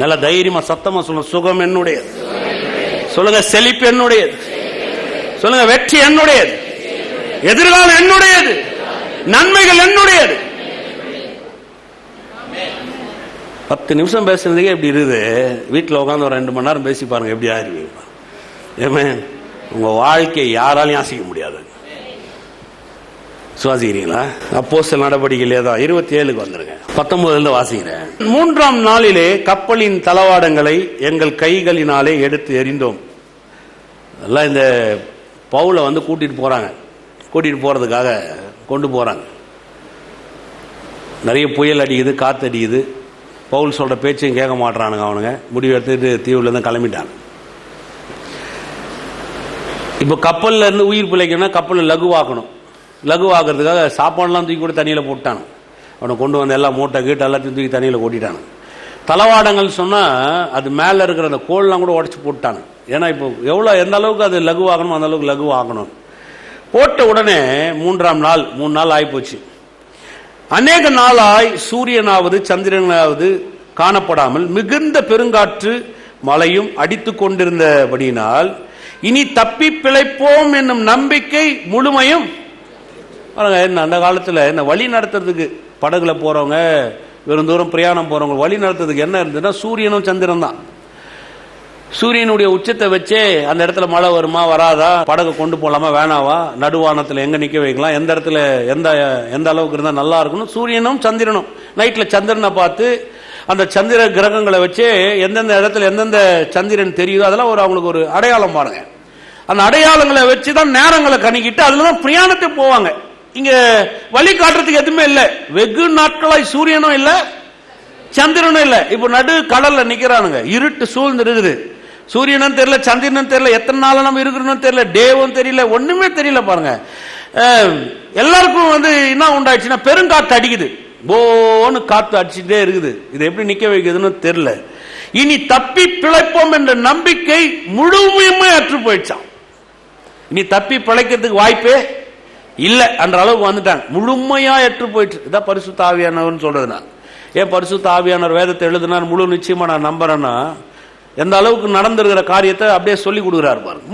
நல்ல தைரியமா சத்தமா சொல்லுங்க, சுகம் என்னுடையது. சொல்லுங்க, செழிப்பு என்னுடையது. சொல்லுங்க, வெற்றி என்னுடையது. எதிர்காலம் என்னுடையது. நன்மைகள் என்னுடையது. 10 நிமிஷம் பேசுறதுக்கே எப்படி இருக்குது. வீட்டில் உட்காந்து ஒரு 2 மணி நேரம் பேசி பாருங்க, எப்படி ஆயிருவீங்க. ஆமென். உங்க வாழ்க்கையை யாராலையும் அசைக்க முடியாது. சுவாசிக்கிறீங்களா? அப்போஸ்தலர் நடவடிக்கையிலே தான் 27க்கு வந்துருங்க. 19 வாசிக்கிறேன். 3ஆம் நாளிலே கப்பலின் தளவாடங்களை எங்கள் கைகளினாலே எடுத்து எறிந்தோம். எல்லாம் இந்த பவுலை வந்து கூட்டிட்டு போறாங்க. கூட்டிட்டு போறதுக்காக கொண்டு போறாங்க. நிறைய புயல் அடிக்குது, காத்து அடிக்குது. பவுல் சொல்ற பேச்சையும் கேட்க மாட்டானுங்க. அவனுங்க முடிவு எடுத்துட்டு தீவுல இருந்து கிளம்பிட்டாங்க. இப்போ கப்பல்ல இருந்து உயிர் பிழைக்கணும்னா கப்பலை லகுவாக்கணும். லகுவாக்குறதுக்காக சாப்பாடுலாம் தூக்கி கூட தண்ணியில் போட்டாங்க. அவனை கொண்டு வந்து எல்லாம் மூட்டை கீட்டை எல்லாத்தையும் தூக்கி தண்ணியில் கொட்டிட்டாங்க. தளவாடங்கள் சொன்னால் அது மேலே இருக்கிற அந்த கோல்லாம் கூட உடச்சி போட்டாங்க. ஏன்னா இப்போ எந்த அளவுக்கு அது லகுவாகணும் அந்த அளவுக்கு லகுவாகணும். போட்ட உடனே 3ஆம் நாள் 3 நாள் ஆகிப்போச்சு. அநேக நாளாய் சூரியனாவது சந்திரனாவது காணப்படாமல் மிகுந்த பெருங்காற்று மழையும் அடித்து கொண்டிருந்தபடியினால் இனி தப்பி பிழைப்போம் என்னும் நம்பிக்கை முழுமையும். அந்த காலத்தில் இந்த வழி நடத்துறதுக்கு படகுல போறவங்க, வெறும் தூரம் பிரயாணம் போறவங்க வழி நடத்துறதுக்கு என்ன இருந்ததுன்னா சூரியனும் சந்திரன் தான். சூரியனுடைய உச்சத்தை வச்சே அந்த இடத்துல மழை வருமா வராதா, படகு கொண்டு போகலாமா வேணாவா, நடுவானத்தில் எங்க நிக்க வைக்கலாம், எந்த இடத்துல எந்த அளவுக்கு இருந்தால் நல்லா இருக்கணும். சூரியனும் சந்திரனும் நைட்ல சந்திரனை பார்த்து அந்த சந்திர கிரகங்களை வச்சு எந்தெந்த இடத்துல எந்தெந்த சந்திரன் தெரியுதோ அதெல்லாம் அவங்களுக்கு ஒரு அடையாளம் பாருங்க. அந்த அடையாளங்களை வச்சுதான் நேரங்களை கணிக்கிட்டு அதுலதான் பிரயாணத்தை போவாங்க. இங்க வழி காட்டுறதுக்கு எதுவுமே இல்லை. வெகு நாட்களாய் சூரியனும் இல்லை சந்திரனும் இல்லை. இப்ப நடு கடல்ல நிக்கிறானுங்க, இருட்டு சூழ்ந்து இருக்குது. சூரியனும் தெரியல, சந்திரனும் தெரியல, எத்தனை நாள் நம்ம இருக்கிறோம் தெரியல, டேவும் தெரியல, ஒண்ணுமே தெரியல. பாருங்க, எல்லாருக்கும் என்ன உண்டாச்சுன்னா பெருங்காத்து அடிக்குது. போன்னு காத்து அடிச்சுட்டே இருக்குது. இது எப்படி நிக்க வைக்குதுன்னு தெரியல. இனி தப்பி பிழைப்போம் என்ற நம்பிக்கை முழுமையுமே அற்று போயிடுச்சான். இனி தப்பி பிழைக்கிறதுக்கு வாய்ப்பே இல்லை என்ற அளவுக்கு வந்துட்டாங்க. முழுமையா அற்று போயிடுச்சு. இதான் பரிசுத்த ஆவியானவர் சொல்றது. நான் ஏன் பரிசுத்த ஆவியானவர் வேதத்தை எழுதினார் முழு நிச்சயமா நான் நம்புறேன்னா, எந்த அளவுக்கு நடந்திருக்கிற காரியத்தை அப்படியே சொல்லி கொடுக்குறாரு பாருங்க.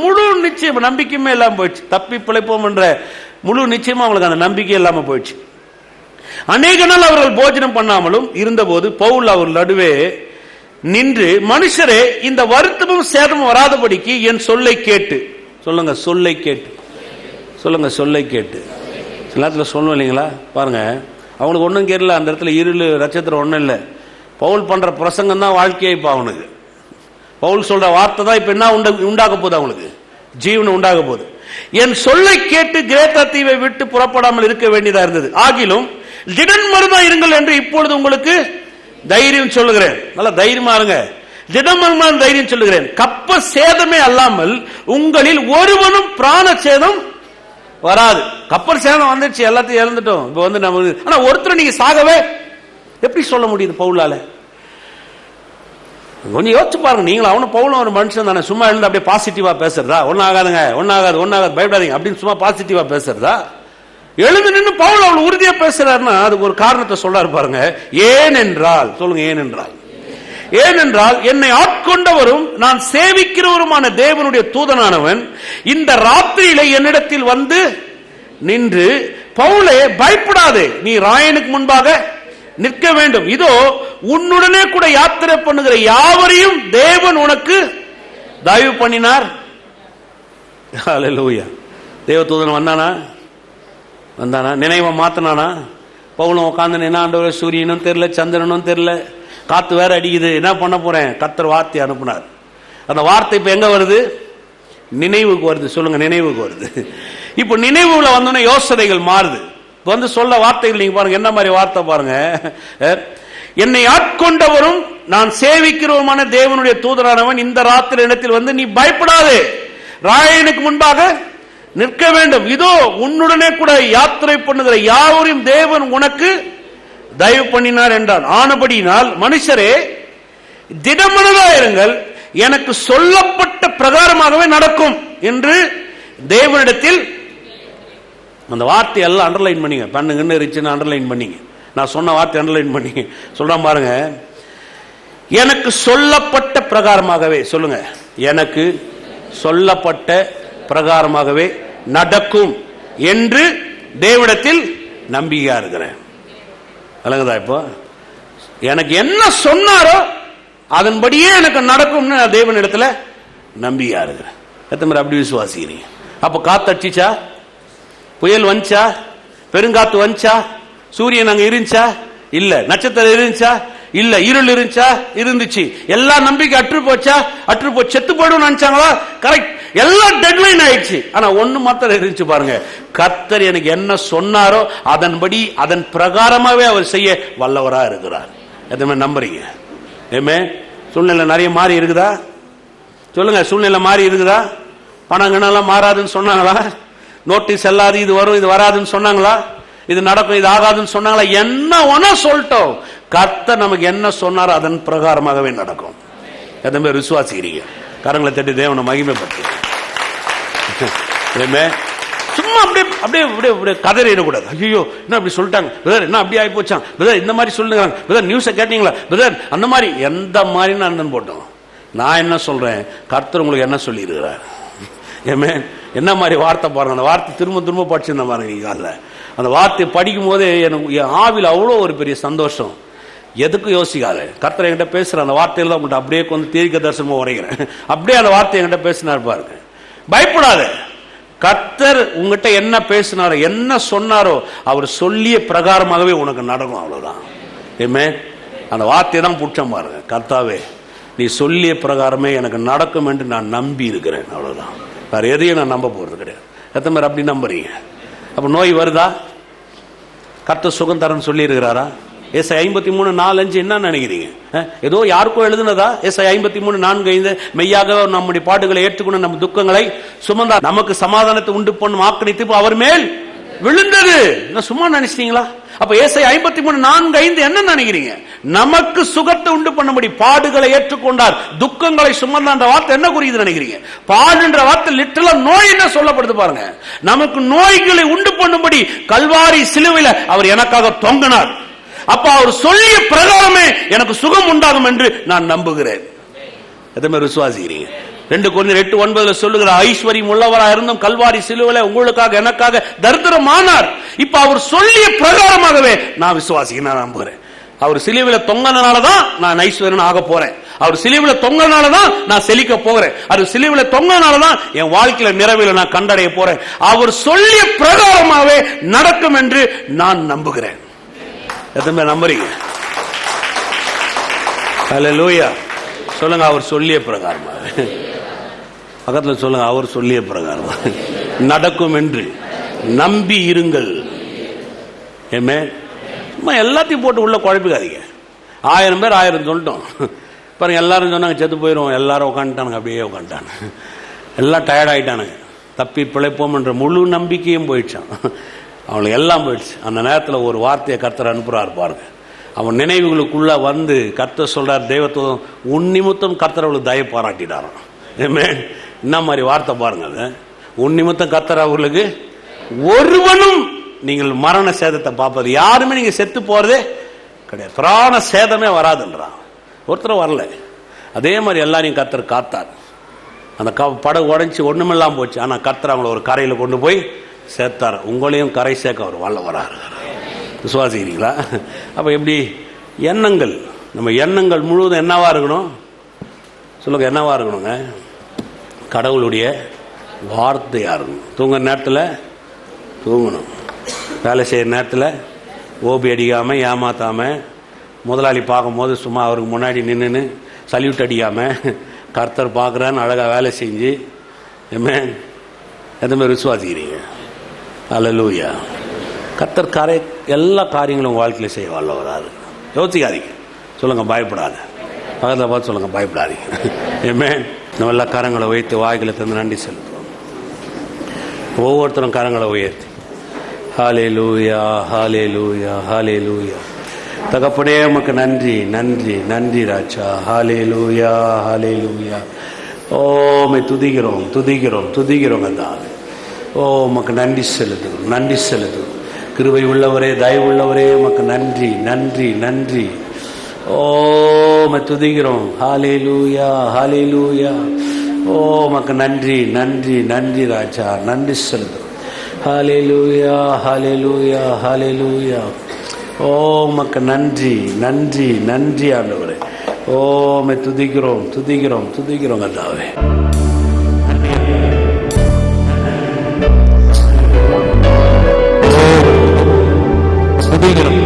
முழு நிச்சயம் நம்பிக்கையுமே இல்லாம போயிடுச்சு. தப்பி பிழைப்போம் என்ற முழு நிச்சயமா அவங்களுக்கு அந்த நம்பிக்கை இல்லாம போயிடுச்சு. அநேக நாள் அவர்கள் போஜனம் பண்ணாமலும் இருந்தபோது பவுல் அவர் நடுவே நின்று, மனுஷரே, இந்த வருத்தமும் சேதமும் வராதபடிக்கு என் சொல்லை கேட்டு. சொல்லுங்க, சொல்லை கேட்டு. சொல்லுங்க, சொல்லை கேட்டு. சில நேரத்தில் சொல்லுவோம் இல்லைங்களா, பாருங்க, அவனுக்கு ஒன்றும் கேட்கல, அந்த இடத்துல இருள் நட்சத்திரம் ஒன்றும் இல்லை. பவுல் பண்ற பிரசங்கம் தான் வாழ்க்கையே. இப்போ அவனுக்கு பவுல் சொல்ற வார்த்தை தான் இப்ப என்ன உண்டாக போகுது, அவனுக்கு ஜீவனை உண்டாக போகுது. என் சொல்லை கேட்டு கிரேத்தா தீவை விட்டு புறப்படாமல் இருக்க வேண்டியதா இருந்தது. ஆகிலும் திடன்மருமா இருங்கள் என்று இப்பொழுது உங்களுக்கு தைரியம் சொல்லுகிறேன். நல்லா தைரியமா இருங்க. திடமருமா தைரியம் சொல்லுகிறேன். கப்ப சேதமே அல்லாமல் உங்களில் ஒருவனும் பிராண சேதம் வராது. கப்பல் சேதம் வந்துருச்சு, எல்லாத்தையும் இழந்துட்டோம். இப்ப வந்து நம்ம, ஆனா ஒருத்தர் நீங்க சாகவே எப்படி சொல்ல முடியுது பவுலால? கொஞ்சம் யோசிச்சு பாருங்க. நீங்களும் அவனும் பவுலும் ஒரு மனுஷன் தானே. சும்மா எழுந்து அப்படியே பாசிட்டிவா பேசுறதா? ஒன்னாகாதுங்க, ஒன்னாகாது, ஒன்னாகாது, பயப்படாதீங்க அப்படின்னு சும்மா பாசிட்டிவா பேசுறதா? எழுந்து நின்று பவுல் அவள் உறுதியா பேசுறாருன்னா அதுக்கு ஒரு காரணத்தை சொல்றாரு பாருங்க. ஏனென்றால், சொல்லுங்க, ஏனென்றால், ஏனென்றால் என்னை ஆட்கொண்டவரும் நான் சேவிக்கிறவருமான தேவனுடைய தூதனானவன் இந்த ராத்திரியில என்னிடத்தில் வந்து நின்று, பவுலே பயப்படாதே, நீ ராயனுக்கு முன்பாக நிற்க வேண்டும். இதோ உன்னுடனே கூட யாத்திரை பண்ணுகிற யாவரையும் தேவன் உனக்கு தயவு பண்ணினார். ஹல்லேலூயா. தேவதூதன் வந்தானா? வந்தானா? நினைவை மாத்தினானா? பவுலும் உட்காந்து என்ன, ஆண்டவரே சூரியனும் தெரியல, சந்திரனும் தெரியல, காத்து வேற அடிக்குது, என்ன பண்ண போறேன்? கர்த்தர் வார்த்தை அனுப்புனார். அந்த வார்த்தை இப்ப எங்க வருது? நினைவுக்கு வருது. சொல்லுங்க, நினைவுக்கு வருது. இப்ப நினைவுல வந்தோன்னா யோசனைகள் மாறுது. வந்து சொல்ல வார்த்தைகள் நீங்க பாருங்க, என்ன மாதிரி வார்த்தை பாருங்க. என்னை ஆட்கொண்டவரும் நான் சேவிக்கிறவருமான தேவனுடைய தூதரானவன் இந்த ராத்திரி இடத்தில் வந்து நீ பயப்படாதே, ராயனுக்கு முன்பாக நிற்க வேண்டும். இதோ உன்னுடனே கூட யாத்திரை பண்ணுகிற யாவரையும் தேவன் உனக்கு தயவு பண்ணினார் என்றான். ஆனபடியினால் மனுஷரே திடமனதாயிருங்கள், எனக்கு சொல்லப்பட்ட பிரகாரமாகவே நடக்கும் என்று தேவனிடத்தில். அந்த வார்த்தை எல்லாம் அண்டர்லைன் பண்ணிங்க, பண்ணுங்கன்னு இருந்துச்சுன்னு அண்டர்லைன் பண்ணிங்க. நான் சொன்ன வார்த்தை அண்டர்லைன் பண்ணிங்க. சொல்றேன் பாருங்க. எனக்கு சொல்லப்பட்ட பிரகாரமாகவே, சொல்லுங்க, எனக்கு சொல்லப்பட்ட பிரகாரமாகவே நடக்கும் என்று தேவனிடத்தில் நம்பிக்கையா இருக்கிறேன். விளங்குதா? இப்போ எனக்கு என்ன சொன்னாரோ அதன்படியே எனக்கு நடக்கும்னு தேவனிடத்துல நம்பிக்கையா இருக்கிறேன். எத்தனை பேர் அப்படி விசுவாசிக்கிறீங்க? அப்ப காத்தடிச்சா, புயல் வந்துச்சா, பெருங்காத்து வந்துச்சா, சூரியன் அங்க இருந்துச்சா? இல்ல. நட்சத்திரம் இருந்துச்சா? இல்ல. இருள் இருந்துச்சா? இருந்துச்சு. எல்லா நம்பிக்கை அற்று போச்சா? அற்று போச்சு. செத்து போயிடும் நினைச்சாங்களா? கரெக்ட். எல்லாம் டெட்லைன் ஆயிடுச்சு. ஆனா ஒண்ணு மாத்திரம் இருந்துச்சு பாருங்க. கர்த்தர் எனக்கு என்ன சொன்னாரோ அதன்படி, அதன் பிரகாரமாவே அவர் செய்ய வல்லவரா இருக்கிறார். எதுவுமே நம்புறீங்க? ஏமே சூழ்நிலை நிறைய மாறி இருக்குதா? சொல்லுங்க, சூழ்நிலை மாறி இருக்குதா? பணம் கணெல்லாம் மாறாதுன்னு சொன்னாங்களா? நோட்டீஸ் செல்லாது, இது வரும் இது வராதுன்னு சொன்னாங்களா? இது நடக்கும் இது ஆகாதுன்னு சொன்னாங்களா? என்ன ஒன்னா சொல்லிட்டோம். கர்த்தர் நமக்கு என்ன சொன்னாரோ அதன் பிரகாரமாகவே நடக்கும். எத்தனை பேர் விசுவாசிக்கிறீங்க? கரங்களை தட்டி தேவனை மகிமைப்படுத்து. சும்மா அப்படியே அப்படியே அப்படியே கதறிடக்கூடாது. ஐயோ என்ன அப்படி சொல்லிட்டாங்க பிரதர், என்ன அப்படி ஆகி போச்சான் பிரதர், இந்த மாதிரி சொல்லுங்க பிரதர், நியூஸை கேட்டீங்களா பிரதர், அந்த மாதிரி எந்த மாதிரி நான் போட்டோம். நான் என்ன சொல்றேன், கர்த்தர் உங்களுக்கு என்ன சொல்லி இருக்கிறார்? ஏமே என்ன மாதிரி வார்த்தை பாருங்க. அந்த வார்த்தை திரும்ப திரும்ப படிச்சிருந்த பாருங்க. அந்த வார்த்தையை படிக்கும் போதே எனக்கு என் ஆவில அவ்வளோ ஒரு பெரிய சந்தோஷம். எதுக்கும் யோசிக்காத. கர்த்தர் என்கிட்ட பேசுற அந்த வார்த்தையில தான் உங்கள்கிட்ட அப்படியே கொஞ்சம் தீர்க்க தரிசனமா உரைக்கிறேன். அப்படியே அந்த வார்த்தை என்கிட்ட பேசினார் பாருங்க. பயப்படாத. கர்த்தர் உங்ககிட்ட என்ன பேசினாரோ என்ன சொன்னாரோ அவர் சொல்லிய பிரகாரமாகவே உனக்கு நடக்கும். அவ்வளவுதான். ஏமே அந்த வார்த்தையை தான் புடிச்சம் பாருங்க. கர்த்தாவே நீ சொல்லிய பிரகாரமே எனக்கு நடக்கும் என்று நான் நம்பி இருக்கிறேன். அவ்வளவுதான். வேற எதையும் நான் நம்ப போறது கிடையாது. எத்தனை பேர் அப்படி நம்புறீங்க? அப்ப நோய் வருதா? கர்த்தர் சுகம் தரன்னு சொல்லி இருக்கிறாரா? ஏசாயா 53:4-5 என்ன நினைக்கிறீங்க? ஏதோ யாருக்கோ எழுதுனதா? ஏசாயா 53:4-5 மெய்யாக நம்முடைய பாடுகளை ஏற்றுக்கொண்டு நம்ம துக்கங்களை சுமந்தார், நமக்கு சமாதானத்தை உண்டு பண்ணும் ஆக்கினைத்து அவர் மேல் விழுந்தது. சும்மா நினைச்சிட்டீங்களா? அப்ப ஏசாயா 53:4-5 என்ன நினைக்கிறீங்க? நமக்கு சுகத்தை உண்டு பண்ணும்படி பாடுகளை ஏற்றுக்கொண்டார், துக்கங்களை சுமந்தார். வார்த்தை என்ன குறியுது நினைக்கிறீங்க? பாடுன்ற வார்த்தை லிட்டரலா நோய் என்ன சொல்லப்படுது பாருங்க. நமக்கு நோய்களை உண்டு பண்ணும்படி கல்வாரி சிலுவையில் அவர் எனக்காக தொங்கினார். அப்ப அவர் சொல்லிய பிரகாரமே எனக்கு சுகம் உண்டாகும் என்று நான் நம்புகிறேன். எத்தனை விசுவாசிக்கிறீங்க? 2 Corinthians 8:9 சொல்லுகிற ஐஸ்வர்யம் உள்ளவராக இருந்தும் கல்வாரி சிலுவையில உங்களுக்காக எனக்காக தரித்திரமானார். இப்ப அவர் சொல்லிய பிரகாரமாகவே நான் விசுவாசிக்கிறேன், நான் நம்புகிறேன். அவர் சிலுவையில தொங்கனாலதான் நான் ஐஸ்வர்யன் ஆக போறேன். அவர் சிலுவையில தொங்கனாலதான் நான் செழிக்க போகிறேன். அவர் சிலுவையில தொங்கனாலதான் என் வாழ்க்கையில நிறைவேல நான் கண்டடைய போறேன். அவர் சொல்லிய பிரகாரமாவே நடக்கும் என்று நான் நம்புகிறேன். எத்தனை நம்புறீங்க? ஹல்லேலூயா. சொல்லுங்க, அவர் சொல்லிய பிரகாரமாவே. பக்கத்துல சொல்லுங்க, அவர் சொல்லிய பிரகாரம் நடக்கும் என்று நம்பி இருங்கள். எல்லாத்தையும் போட்டு உள்ள குழப்பிக்காதீங்க. 1000 பேர் 1000 சொல்லிட்டோம் பாருங்க. எல்லாரும் சொன்னாங்க செத்து போயிடும். எல்லாரும் உட்காந்துட்டானுங்க, அப்படியே உட்காந்துட்டானுங்க. எல்லாம் டயர்ட் ஆயிட்டானுங்க. தப்பி பிழைப்போம் என்ற முழு நம்பிக்கையும் போயிடுச்சான். அவனுக்கு எல்லாம் போயிடுச்சு. அந்த நேரத்தில் ஒரு வார்த்தையை கர்த்தர் அனுப்புறாரு பாருங்க. அவன் நினைவுகளுக்குள்ள வந்து கர்த்தர் சொல்றார், தெய்வத்துவம் உன் நிமித்தம் கர்த்தர் அவளுக்கு தயவு பாராட்டிட்டாராம். என்ன மாதிரி வார்த்தை பாருங்க. அது உன் நிமித்தம் கர்த்தர் அவர்களுக்கு ஒருவனும் நீங்கள் மரண சேதத்தை பார்ப்பது, யாருமே நீங்க செத்து போறதே கிடையாது, பிராண சேதமே வராதுன்றான். ஒருத்தர் வரல. அதே மாதிரி எல்லாரையும் கர்த்தர் காத்தார். அந்த படகு உடைஞ்சி ஒண்ணுமெல்லாம் போச்சு. ஆனா கர்த்தர் அவங்களை ஒரு கரையில கொண்டு போய் சேர்த்தார். உங்களையும் கரை சேர்க்க அவர் வல்லவராக. விசுவாசிக்கிறீங்களா? அப்ப எப்படி எண்ணங்கள், நம்ம எண்ணங்கள் முழுவதும் என்னவா இருக்கணும் சொல்லுங்க? என்னவா இருக்கணுங்க? கடவுளுடைய வார்த்தையா இருக்கணும். தூங்குற நேரத்தில் தூங்கணும். வேலை செய்கிற நேரத்தில் ஓபி அடிக்காமல், ஏமாத்தாமல், முதலாளி பார்க்கும்போது சும்மா அவருக்கு முன்னாடி நின்று சல்யூட் அடிக்காமல், கர்த்தர் பார்க்குறான்னு அழகாக வேலை செஞ்சு எந்த மாதிரி விசுவாசிக்கிறீங்க? அல்லேலூயா. கர்த்தர் எல்லா காரியங்களும் வாழ்க்கையில் செய்ய வல்லவராரு. யோசிக்காதீங்க. சொல்லுங்க, பயப்படாத. பக்கத்தில் பார்த்து சொல்லுங்க, பயப்படாதீங்க. நம்ம எல்லா கரங்களை உயர்த்தி வாய்களை தந்து நன்றி செலுத்துவோம். ஒவ்வொருத்தரும் கரங்களை உயர்த்தி ஹல்லேலூயா, ஹல்லேலூயா, ஹல்லேலூயா. தகப்பனே உமக்கு நன்றி, நன்றி, நன்றி ராஜா. ஹல்லேலூயா, ஹல்லேலூயா. ஓமை துதிக்கிறோம், துதிக்கிறோம், துதிக்கிறோம். ஓ உமக்கு நன்றி செலுத்துகிறோம், நன்றி செலுத்துகிறோம். கிருபை உள்ளவரே, தயவு உள்ளவரே, உமக்கு நன்றி, நன்றி, நன்றி. ஓமை துதிக்கிறோம். ஹல்லேலூயா, ஹல்லேலூயா. ஓ உமக்கு நன்றி, நன்றி, நன்றி ராஜா, நன்றி செலுத்துகிறோம். ஹல்லேலூயா, ஹல்லேலூயா, ஹல்லேலூயா. ஓ உமக்கு நன்றி, நன்றி, நன்றி ஆண்டவரே. ஓமை துதிக்கிறோம், துதிக்கிறோம், துதிக்கிறோம் கர்த்தாவே. துதிக்கிறோம்.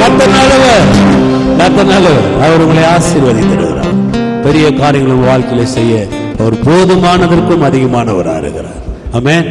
கர்த்தர் நல்லவர், கர்த்தர் நல்லவர். அவர் உங்களை ஆசீர்வதித்திருக்கிறார். பெரிய காரியங்களும் வாழ்க்கையில செய்ய அவர் போதுமானதற்கும் அதிகமானவராக இருக்கிறார். ஆமென்.